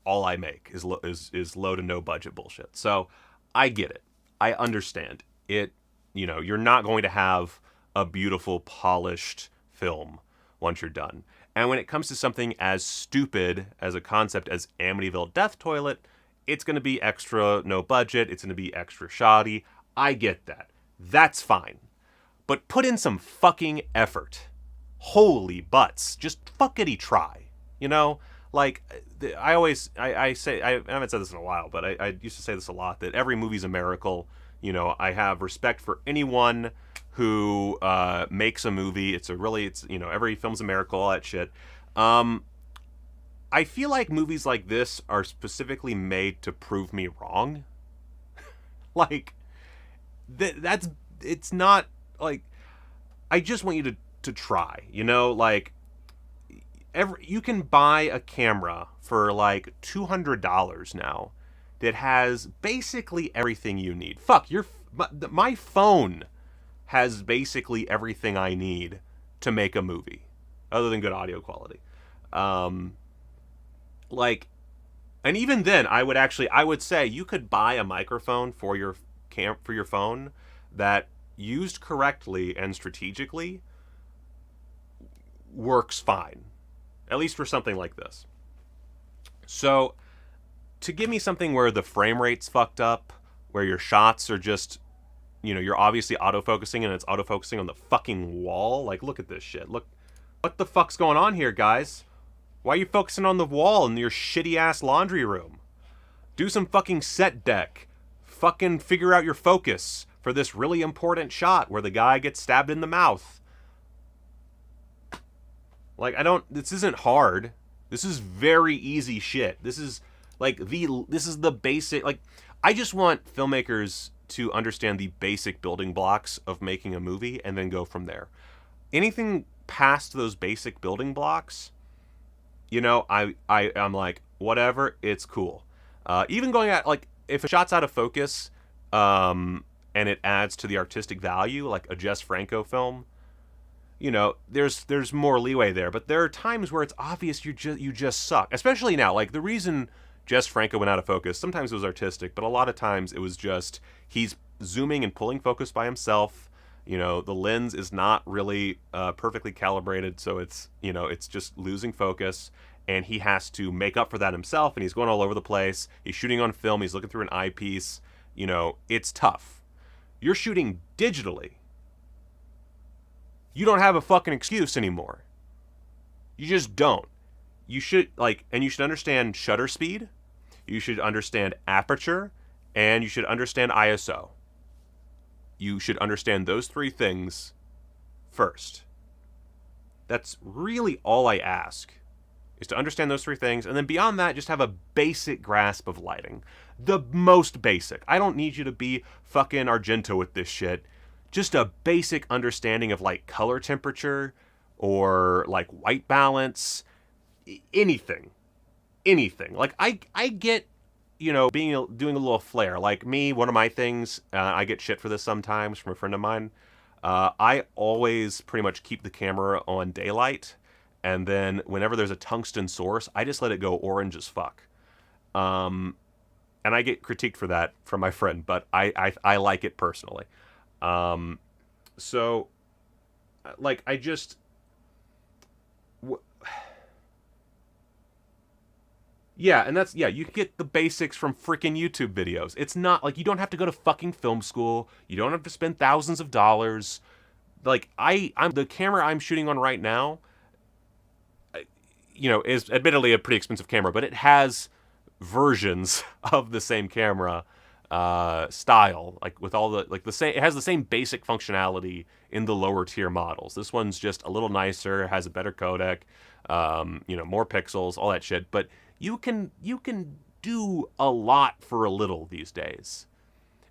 all I make is low to no budget bullshit. So I get it. I understand it. You're not going to have a beautiful polished film once you're done. And when it comes to something as stupid as a concept as Amityville Death Toilet, it's going to be extra no budget. It's going to be extra shoddy. I get that. That's fine. But put in some fucking effort. Holy butts. Just fuckity try. Like, I say, I haven't said this in a while, but I used to say this a lot, that every movie's a miracle. I have respect for anyone who makes a movie. Every film's a miracle, all that shit. I feel like movies like this are specifically made to prove me wrong. Like, it's not, like, I just want you to try, you know? Like, you can buy a camera for, like, $200 now that has basically everything you need. Fuck, my phone has basically everything I need to make a movie, other than good audio quality. Like, and even then, I would say you could buy a microphone for your phone that, used correctly and strategically, works fine, at least for something like this. So, to give me something where the frame rate's fucked up, where your shots are just, you know, you're obviously autofocusing and it's autofocusing on the fucking wall. Like, look at this shit. Look, what the fuck's going on here, guys? Why are you focusing on the wall in your shitty-ass laundry room? Do some fucking set deck. Fucking figure out your focus for this really important shot where the guy gets stabbed in the mouth. Like, this isn't hard. This is very easy shit. This is, like, this is the basic, like, I just want filmmakers to understand the basic building blocks of making a movie and then go from there. Anything past those basic building blocks, you know, I'm like, whatever, it's cool. Even going at, like, if a shot's out of focus, and it adds to the artistic value, like a Jess Franco film, you know, there's more leeway there. But there are times where it's obvious you just suck. Especially now, like, the reason Jess Franco went out of focus, sometimes it was artistic, but a lot of times it was just, he's zooming and pulling focus by himself. You know, the lens is not really perfectly calibrated, so it's, you know, it's just losing focus, and he has to make up for that himself, and he's going all over the place. He's shooting on film, he's looking through an eyepiece. You know, it's tough. You're shooting digitally. You don't have a fucking excuse anymore. You just don't. You should, like, and you should understand shutter speed, you should understand aperture, and you should understand ISO. You should understand those three things first. That's really all I ask, is to understand those three things, and then beyond that, just have a basic grasp of lighting. The most basic. I don't need you to be fucking Argento with this shit. Just a basic understanding of, like, color temperature, or, like, white balance, anything. Like, I get, you know, doing a little flair. Like me, one of my things, I get shit for this sometimes from a friend of mine. I always pretty much keep the camera on daylight, and then whenever there's a tungsten source, I just let it go orange as fuck. And I get critiqued for that from my friend, but I like it personally. So, like, I just... Yeah, and that's, yeah, you can get the basics from freaking YouTube videos. It's not, like, you don't have to go to fucking film school. You don't have to spend thousands of dollars. Like, I'm the camera I'm shooting on right now, you know, is admittedly a pretty expensive camera, but it has versions of the same camera style, like, with all the, like, the same, it has the same basic functionality in the lower tier models. This one's just a little nicer, has a better codec, you know, more pixels, all that shit, but you can do a lot for a little these days.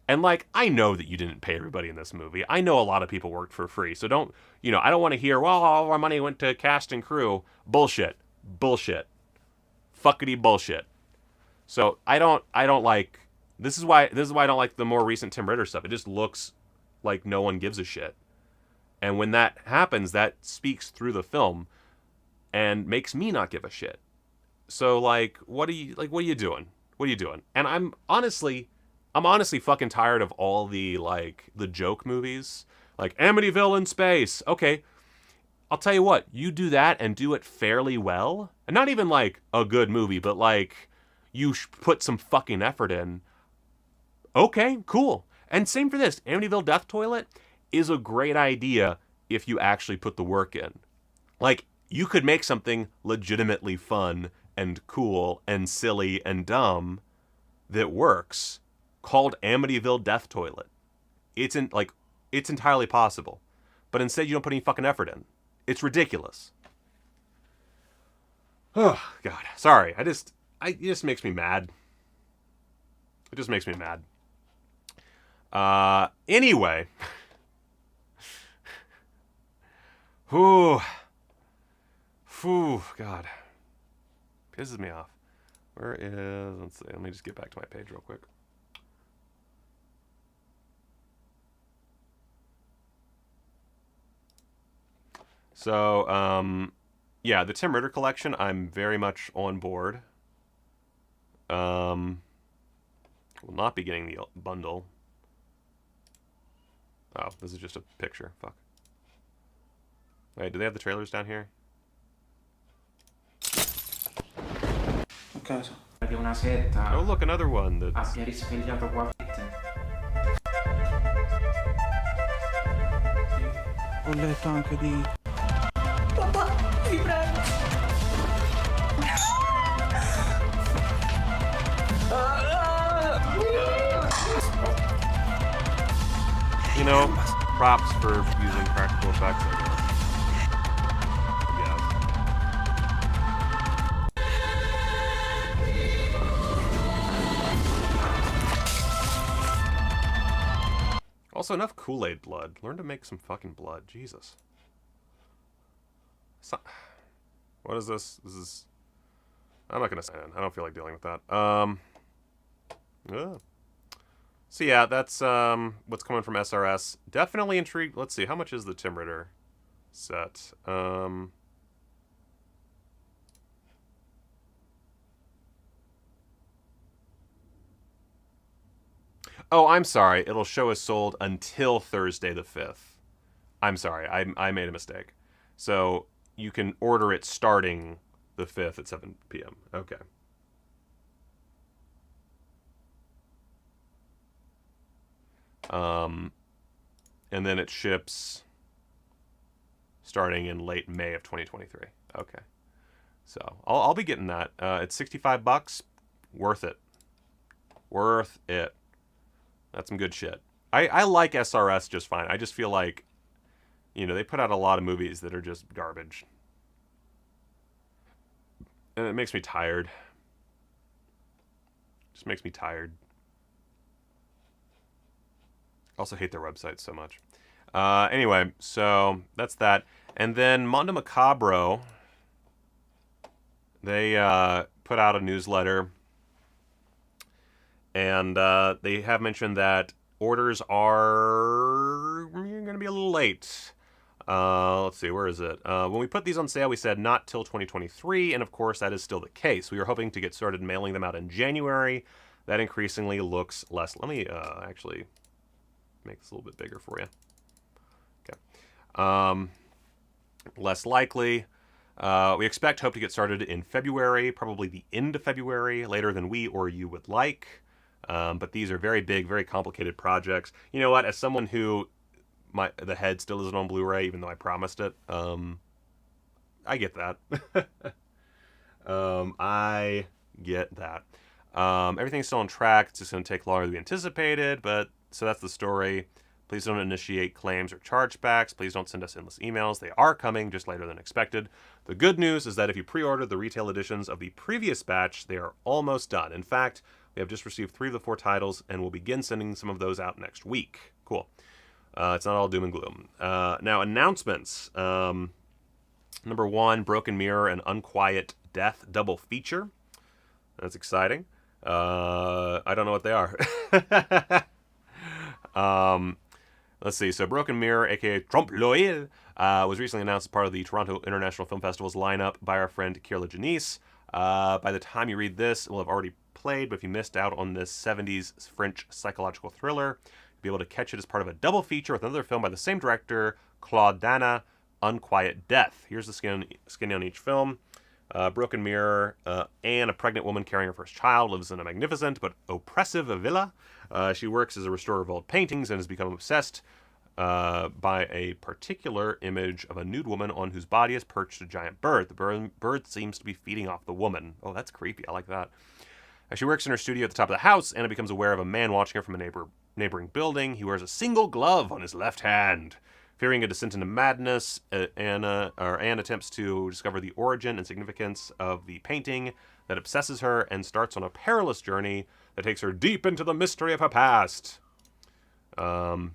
And, like, I know that you didn't pay everybody in this movie. I know a lot of people worked for free. So don't, you know, I don't want to hear, well, all our money went to cast and crew. Bullshit. Fuckity bullshit. So I don't like, this is why I don't like the more recent Tim Ritter stuff. It just looks like no one gives a shit. And when that happens, that speaks through the film and makes me not give a shit. So, like, what are you doing? And I'm honestly fucking tired of all the, like, the joke movies. Like, Amityville in space. Okay, I'll tell you what. You do that and do it fairly well. And not even, like, a good movie, but, like, you put some fucking effort in. Okay, cool. And same for this. Amityville Death Toilet is a great idea if you actually put the work in. Like, you could make something legitimately fun and cool and silly and dumb that works, called Amityville Death Toilet. It's entirely possible. But instead you don't put any fucking effort in. It's ridiculous. Oh, God. Sorry. It just makes me mad. It just makes me mad. Anyway. Whew. God. Pisses me off. Where is... Let's see. Let me just get back to my page real quick. So, yeah, the Tim Ritter collection, I'm very much on board. Will not be getting the bundle. Oh, this is just a picture. Fuck. Wait, do they have the trailers down here? Di una setta. Oh, look, another one. Abbia risvegliato qua. Ho letto anche di... Papà, ti prego. You know, props for using practical effects, I guess. Also, enough Kool-Aid blood. Learn to make some fucking blood. Jesus. What is this? This is... I'm not going to sign in. I don't feel like dealing with that. Yeah. So yeah, that's what's coming from SRS. Definitely intrigued. Let's see. How much is the Tim Ritter set? Oh, I'm sorry. It'll show as sold until Thursday the 5th. I'm sorry. I made a mistake. So you can order it starting the 5th at 7 p.m. Okay. And then it ships starting in late May of 2023. Okay. So I'll be getting that. It's $65. Worth it. Worth it. That's some good shit. I like SRS just fine. I just feel like, you know, they put out a lot of movies that are just garbage. And it makes me tired. Just makes me tired. I also hate their website so much. Anyway, so that's that. And then Mondo Macabro, they put out a newsletter. And they have mentioned that orders are going to be a little late. Let's see, where is it? When we put these on sale, we said not till 2023, and of course that is still the case. We were hoping to get started mailing them out in January. That increasingly looks less. Let me actually make this a little bit bigger for you. Okay. Less likely. We hope to get started in February, probably the end of February, later than we or you would like. But these are very big, very complicated projects. You know what? As someone who the head still isn't on Blu-ray, even though I promised it, I get that. I get that. Everything's still on track. It's just going to take longer than we anticipated, but so that's the story. Please don't initiate claims or chargebacks. Please don't send us endless emails. They are coming, just later than expected. The good news is that if you pre-ordered the retail editions of the previous batch, they are almost done. In fact, we have just received 3 of the 4 titles, and we'll begin sending some of those out next week. Cool. It's not all doom and gloom. Now, announcements. Number 1, Broken Mirror and Unquiet Death double feature. That's exciting. I don't know what they are. Let's see. So Broken Mirror, a.k.a. Trompe l'Oeil, was recently announced as part of the Toronto International Film Festival's lineup by our friend Kirla Janice. By the time you read this, it will have already played, but if you missed out on this 70s French psychological thriller, you'll be able to catch it as part of a double feature with another film by the same director, Claude Dana, Unquiet Death. Here's the skinny on each film. Broken Mirror, Anne, a pregnant woman carrying her first child, lives in a magnificent but oppressive villa. She works as a restorer of old paintings and has become obsessed by a particular image of a nude woman on whose body is perched a giant bird. The bird seems to be feeding off the woman. Oh, that's creepy. I like that. As she works in her studio at the top of the house, Anna becomes aware of a man watching her from a neighboring building. He wears a single glove on his left hand. Fearing a descent into madness, Anne attempts to discover the origin and significance of the painting that obsesses her and starts on a perilous journey that takes her deep into the mystery of her past. Highly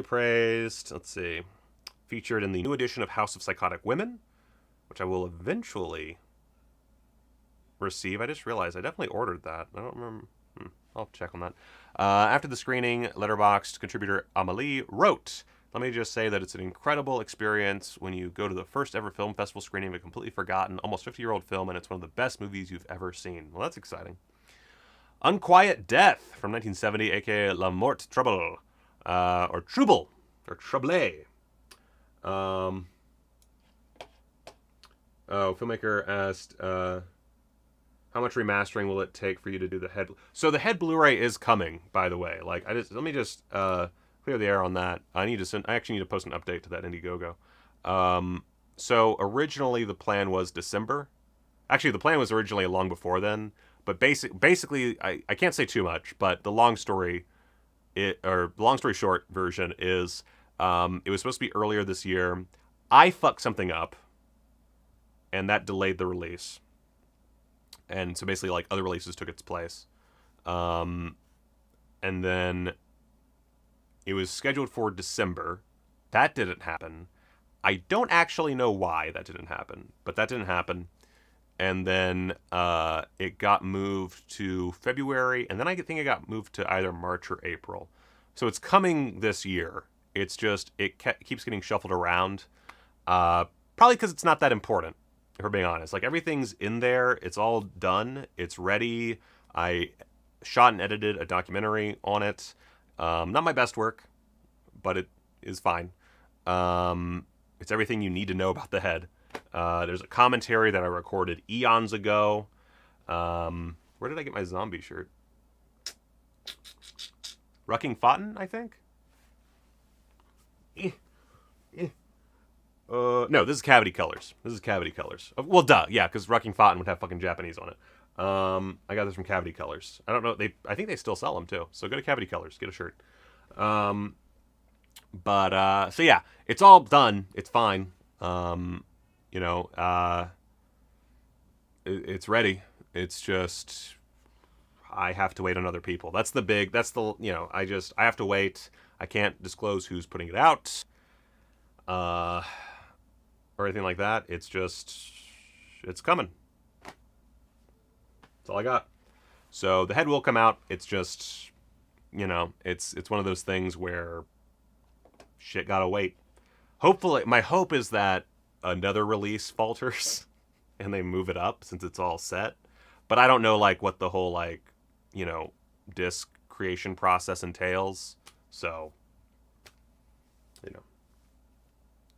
praised. Let's see. Featured in the new edition of House of Psychotic Women, which I will eventually receive. I just realized I definitely ordered that. I don't remember. I'll check on that. After the screening, Letterboxd contributor Amelie wrote, "Let me just say that it's an incredible experience when you go to the first ever film festival screening of a completely forgotten, almost 50-year-old film, and it's one of the best movies you've ever seen." Well, that's exciting. Unquiet Death from 1970, aka La Mort Trouble, or Trouble, or Trouble. Filmmaker asked, how much remastering will it take for you to do the head? So the head Blu-ray is coming, by the way. Like, let me just clear the air on that. I actually need to post an update to that Indiegogo. So originally the plan was December. Actually, the plan was originally long before then. But basically, I can't say too much. But the long story short version is, it was supposed to be earlier this year. I fucked something up, and that delayed the release. And so basically, like, other releases took its place. And then it was scheduled for December. That didn't happen. I don't actually know why that didn't happen, but that didn't happen. And then it got moved to February, and then I think it got moved to either March or April. So it's coming this year. It's just, it keeps getting shuffled around. Probably because it's not that important, if we're being honest. Like, everything's in there. It's all done. It's ready. I shot and edited a documentary on it. Not my best work, but it is fine. It's everything you need to know about the head. There's a commentary that I recorded eons ago. Where did I get my zombie shirt? Rucking Fountain, I think? No, this is Cavity Colors. Well, duh, yeah, because Rucking Fountain would have fucking Japanese on it. I got this from Cavity Colors. I don't know, I think they still sell them too. So go to Cavity Colors, get a shirt. So yeah, it's all done. It's fine. It's ready. It's just, I have to wait on other people. I have to wait. I can't disclose who's putting it out, or anything like that. It's coming. That's all I got. So the head will come out. It's just, it's one of those things where shit gotta wait. Hopefully, my hope is that another release falters and they move it up since it's all set. But I don't know, like, what the whole, like, disc creation process entails. So,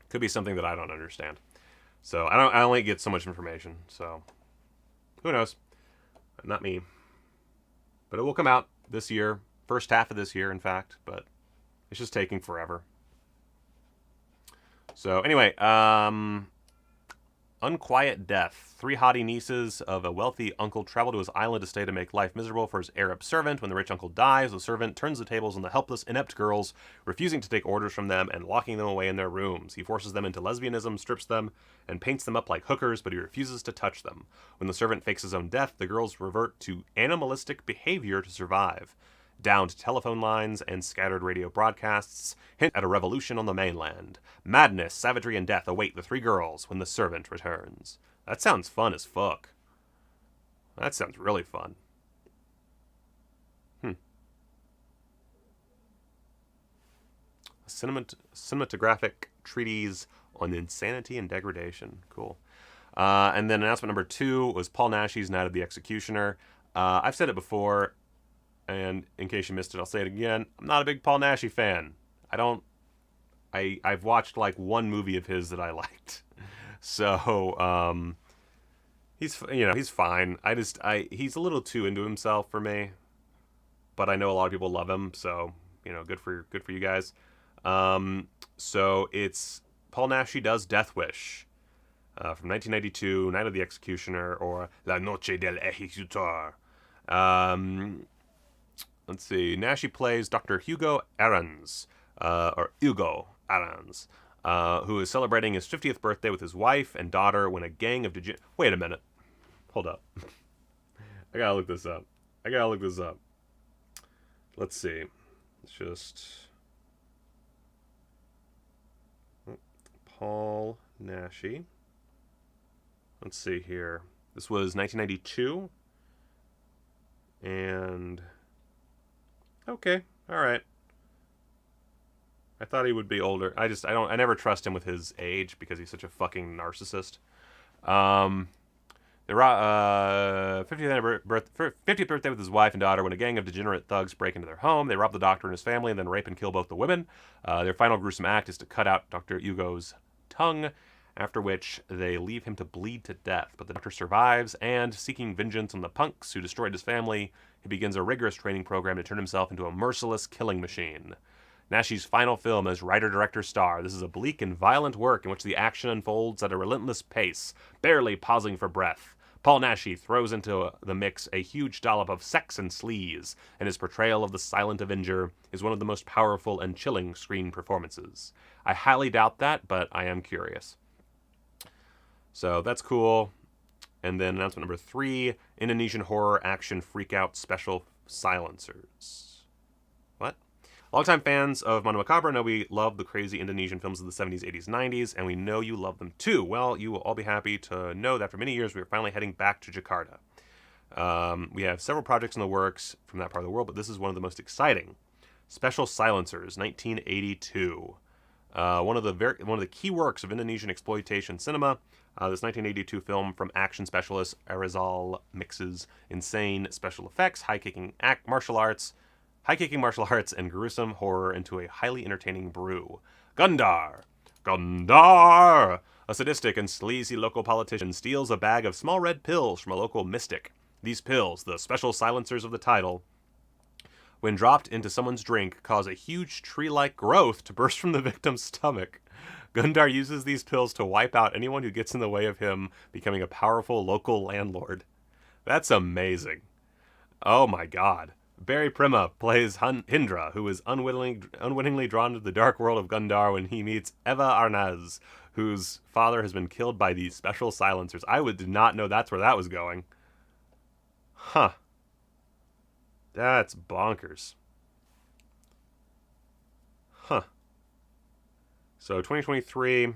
could be something that I don't understand. So I only get so much information. So who knows? Not me. But it will come out this year, first half of this year, in fact. But it's just taking forever. So anyway, Unquiet Death. 3 haughty nieces of a wealthy uncle travel to his island to stay to make life miserable for his Arab servant. When the rich uncle dies, the servant turns the tables on the helpless, inept girls, refusing to take orders from them and locking them away in their rooms. He forces them into lesbianism, strips them, and paints them up like hookers, but he refuses to touch them. When the servant fakes his own death, the girls revert to animalistic behavior to survive. Downed telephone lines and scattered radio broadcasts hint at a revolution on the mainland. Madness, savagery, and death await the 3 girls when the servant returns. That sounds fun as fuck. That sounds really fun. A cinematographic treatise on insanity and degradation. Cool. And then announcement number 2 was Paul Naschy's Night of the Executioner. I've said it before, and in case you missed it, I'll say it again. I'm not a big Paul Naschy fan. I've watched like one movie of his that I liked. So, he's fine. He's a little too into himself for me, but I know a lot of people love him. So, good for you guys. So it's Paul Naschy Does Death Wish, from 1992, Night of the Executioner, or La Noche del Ejecutor. let's see. Nashi plays Dr. Hugo Arons, who is celebrating his 50th birthday with his wife and daughter when a gang of Wait a minute. Hold up. I gotta look this up. Let's see. It's just... Paul Nashi. Let's see here. This was 1992. And... Okay. Alright. I thought he would be older. I never trust him with his age because he's such a fucking narcissist. The 50th birthday with his wife and daughter when a gang of degenerate thugs break into their home. They rob the doctor and his family and then rape and kill both the women. Their final gruesome act is to cut out Dr. Hugo's tongue, after which they leave him to bleed to death. But the doctor survives, and seeking vengeance on the punks who destroyed his family, he begins a rigorous training program to turn himself into a merciless killing machine. Nashi's final film as writer-director-star. This is a bleak and violent work in which the action unfolds at a relentless pace, barely pausing for breath. Paul Nashi throws into the mix a huge dollop of sex and sleaze, and his portrayal of the Silent Avenger is one of the most powerful and chilling screen performances. I highly doubt that, but I am curious. So that's cool. And then announcement number 3, Indonesian horror action freakout special silencers. What? Longtime fans of Mondo Macabro know we love the crazy Indonesian films of the 70s, 80s, 90s, and we know you love them too. Well, you will all be happy to know that after many years, we are finally heading back to Jakarta. We have several projects in the works from that part of the world, but this is one of the most exciting. Special Silencers, 1982. One of the key works of Indonesian exploitation cinema. This 1982 film from action specialist Arizal mixes insane special effects, high-kicking martial arts, and gruesome horror into a highly entertaining brew. Gundar! A sadistic and sleazy local politician steals a bag of small red pills from a local mystic. These pills, the special silencers of the title, when dropped into someone's drink, cause a huge tree-like growth to burst from the victim's stomach. Gundar uses these pills to wipe out anyone who gets in the way of him becoming a powerful local landlord. That's amazing. Oh my god. Barry Prima plays Hindra, who is unwittingly drawn to the dark world of Gundar when he meets Eva Arnaz, whose father has been killed by these special silencers. I did not know that's where that was going. Huh. That's bonkers. Huh. So 2023,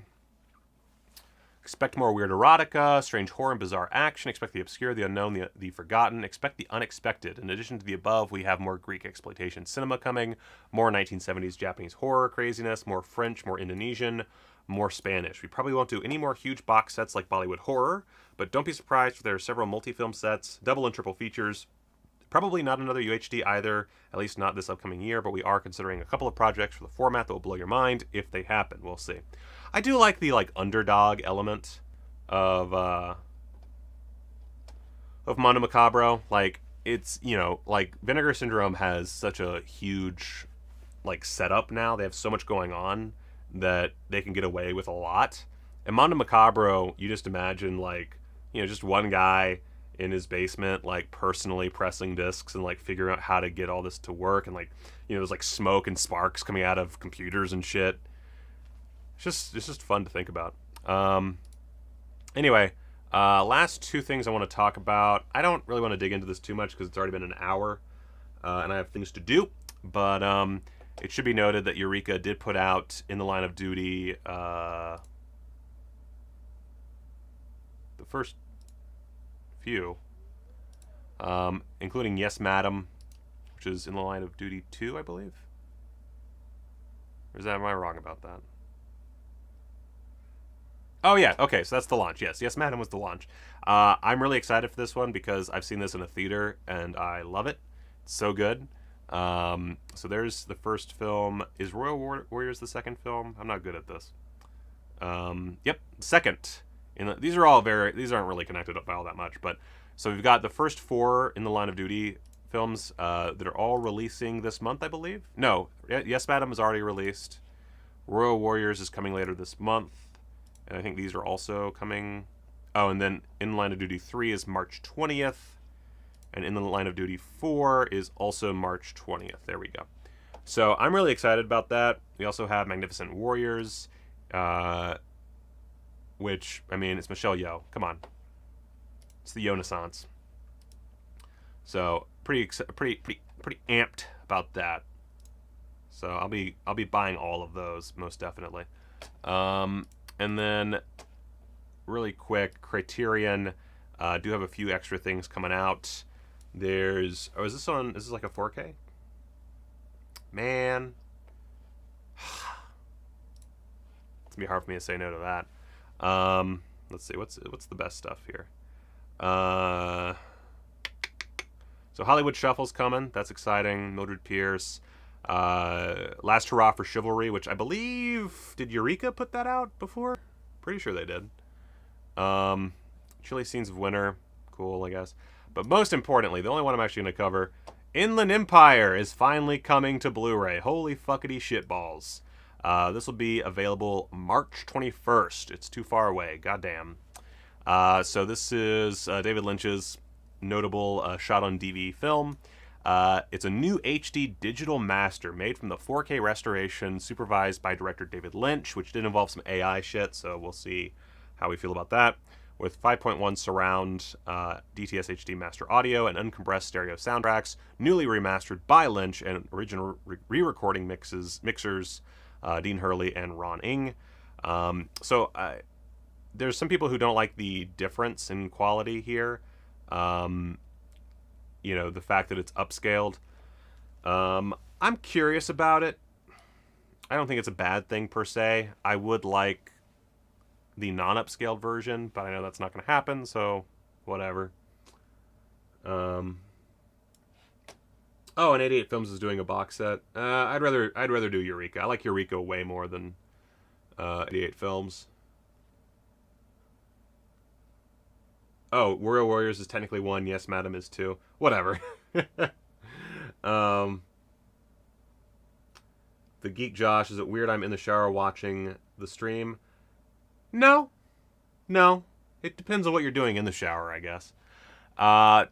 expect more weird erotica, strange horror and bizarre action. Expect the obscure, the unknown, the forgotten. Expect the unexpected. In addition to the above, we have more Greek exploitation cinema coming, more 1970s Japanese horror craziness, more French, more Indonesian, more Spanish. We probably won't do any more huge box sets like Bollywood horror, but don't be surprised if there are several multi-film sets, double and triple features. Probably not another UHD either, at least not this upcoming year, but we are considering a couple of projects for the format that will blow your mind if they happen. We'll see. I do like the underdog element of Mondo Macabro. It's, Vinegar Syndrome has such a huge setup now. They have so much going on that they can get away with a lot. And Mondo Macabro, you just imagine just one guy in his basement, personally pressing discs and figuring out how to get all this to work, and there's smoke and sparks coming out of computers and shit. It's just fun to think about. Anyway, last two things I want to talk about. I don't really want to dig into this too much because it's already been an hour, and I have things to do. But it should be noted that Eureka did put out In the Line of Duty the first few, including Yes Madam, which is In the Line of Duty 2, I believe. Or am I wrong about that? Oh yeah, okay, so that's the launch. Yes Madam was the launch. I'm really excited for this one because I've seen this in a theater and I love it. It's so good. So there's the first film. Is Royal Warriors the second film? I'm not good at this. Yep, second. These aren't really connected by all that much, but so we've got the first 4 In the Line of Duty films that are all releasing this month, I believe. No, Yes Madam is already released. Royal Warriors is coming later this month, and I think these are also coming. Oh, and then In the Line of Duty 3 is March 20th, And In the Line of Duty 4 is also March 20th. There we go. So I'm really excited about that. We also have Magnificent Warriors, which, I mean, it's Michelle Yeoh. Come on. It's the Yeoh-naissance. So pretty amped about that. So I'll be buying all of those most definitely. And then really quick, Criterion do have a few extra things coming out. There's is this like a 4K? Man, it's gonna be hard for me to say no to that. Let's see, what's the best stuff here? So Hollywood Shuffle's coming. That's exciting. Mildred Pierce. Last Hurrah for Chivalry, which I believe, did Eureka put that out before? Pretty sure they did. Chilly Scenes of Winter. Cool, I guess. But most importantly, the only one I'm actually going to cover, Inland Empire is finally coming to Blu-ray. Holy fuckity shitballs. This will be available March 21st. It's too far away. Goddamn. So this is David Lynch's notable shot on DV film. It's a new HD digital master made from the 4K restoration supervised by director David Lynch, which did involve some AI shit, so we'll see how we feel about that. With 5.1 surround DTS HD master audio and uncompressed stereo soundtracks, newly remastered by Lynch and original re-recording mixers Dean Hurley and Ron Ing. There's some people who don't like the difference in quality here. You know, the fact that it's upscaled. I'm curious about it. I don't think it's a bad thing per se. I would like the non-upscaled version, but I know that's not going to happen, so whatever. Oh, and 88 Films is doing a box set. I'd rather do Eureka. I like Eureka way more than 88 Films. Oh, Warrior Warriors is technically 1. Yes, Madam is 2. Whatever. The Geek Josh, is it weird I'm in the shower watching the stream? No. It depends on what you're doing in the shower, I guess.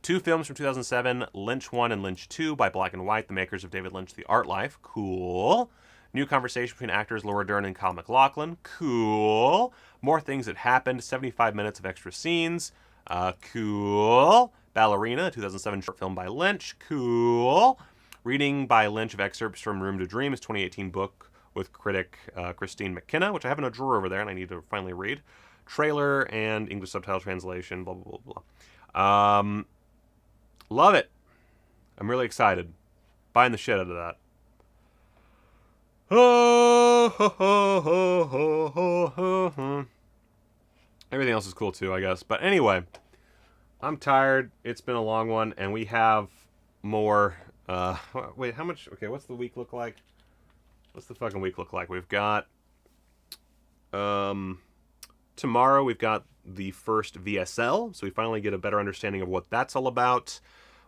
2 films from 2007, Lynch 1 and Lynch 2 by Black and White, the makers of David Lynch, The Art Life. Cool. New conversation between actors Laura Dern and Kyle MacLachlan. Cool. More Things That Happened, 75 minutes of extra scenes. Cool. Ballerina, 2007 short film by Lynch. Cool. Reading by Lynch of excerpts from Room to Dream, his 2018 book with critic Christine McKenna, which I have in a drawer over there and I need to finally read. Trailer and English subtitle translation, blah, blah, blah, blah. Love it. I'm really excited. Buying the shit out of that. Everything else is cool too, I guess. But anyway, I'm tired. It's been a long one, and we have more. Wait, how much? Okay, what's the week look like? What's the fucking week look like? We've got tomorrow we've got the first VSL, so we finally get a better understanding of what that's all about.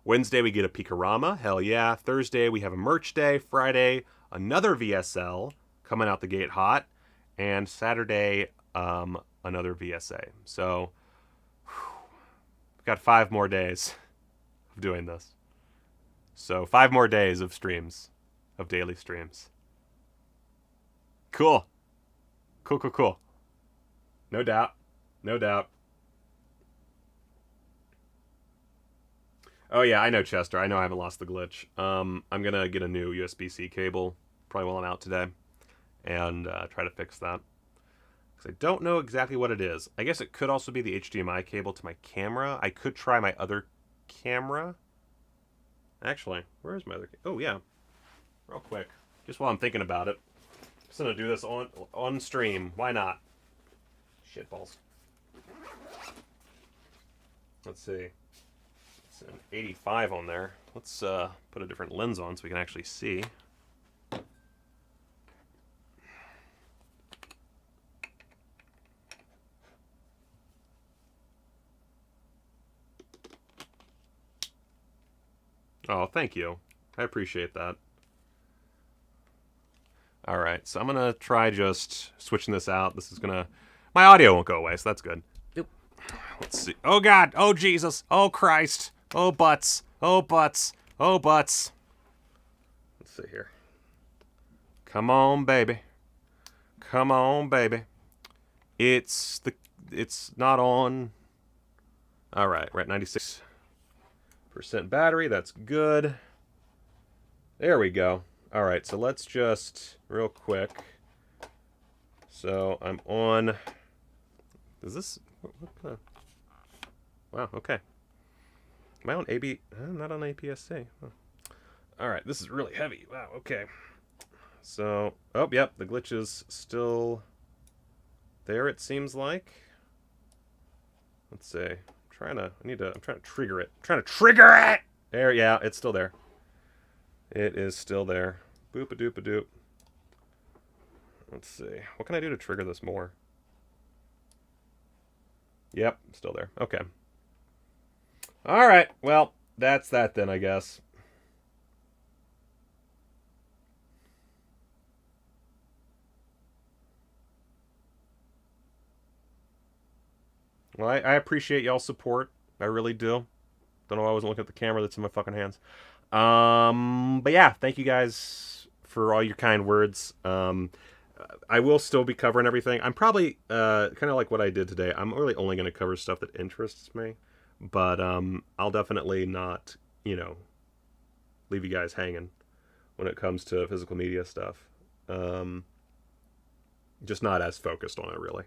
Wednesday we get a Picorama, hell yeah. Thursday we have a merch day. Friday another VSL coming out the gate hot, and Saturday another VSA. So we've got 5 more days of doing this. So 5 more days of streams, of daily streams. Cool. Cool. No doubt. Oh yeah, I know, Chester. I know I haven't lost the glitch. I'm gonna get a new USB-C cable, probably while I'm out today, and try to fix that. Because I don't know exactly what it is. I guess it could also be the HDMI cable to my camera. I could try my other camera. Actually, where is my other... Oh, yeah. Real quick. Just while I'm thinking about it. Just gonna do this on stream. Why not? Shitballs. Let's see. It's an 85 on there. Let's put a different lens on so we can actually see. Oh, thank you. I appreciate that. Alright, so I'm going to try just switching this out. This is going to... My audio won't go away, so that's good. Let's see. Oh, God. Oh, Jesus. Oh, Christ. Oh, butts. Oh, butts. Oh, butts. Let's see here. Come on, baby. Come on, baby. It's not on. All right, we're at 96% battery. That's good. There we go. All right, so let's just real quick. So I'm on. Is this? What wow. Okay. Am I on AB? I'm not on APS-C. Oh. All right, this is really heavy. Wow. Okay. So, oh, yep, the glitch is still there. It seems like. Let's see. I'm trying to trigger it. I'm trying to trigger it. There, yeah, it's still there. It is still there. Boop-a-doop-a-doop. Let's see. What can I do to trigger this more? Yep, still there. Okay. All right. Well, that's that then, I guess. Well, I appreciate y'all's support. I really do. Don't know why I wasn't looking at the camera that's in my fucking hands. But yeah, thank you guys for all your kind words. I will still be covering everything. I'm probably kind of like what I did today. I'm really only going to cover stuff that interests me. But I'll definitely not, leave you guys hanging when it comes to physical media stuff. Just not as focused on it, really.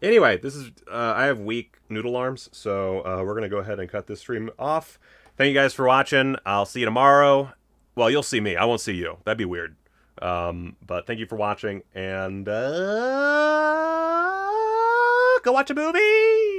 Anyway, this is I have weak noodle arms, so we're going to go ahead and cut this stream off. Thank you guys for watching. I'll see you tomorrow. Well, you'll see me. I won't see you. That'd be weird. But thank you for watching, and go watch a movie!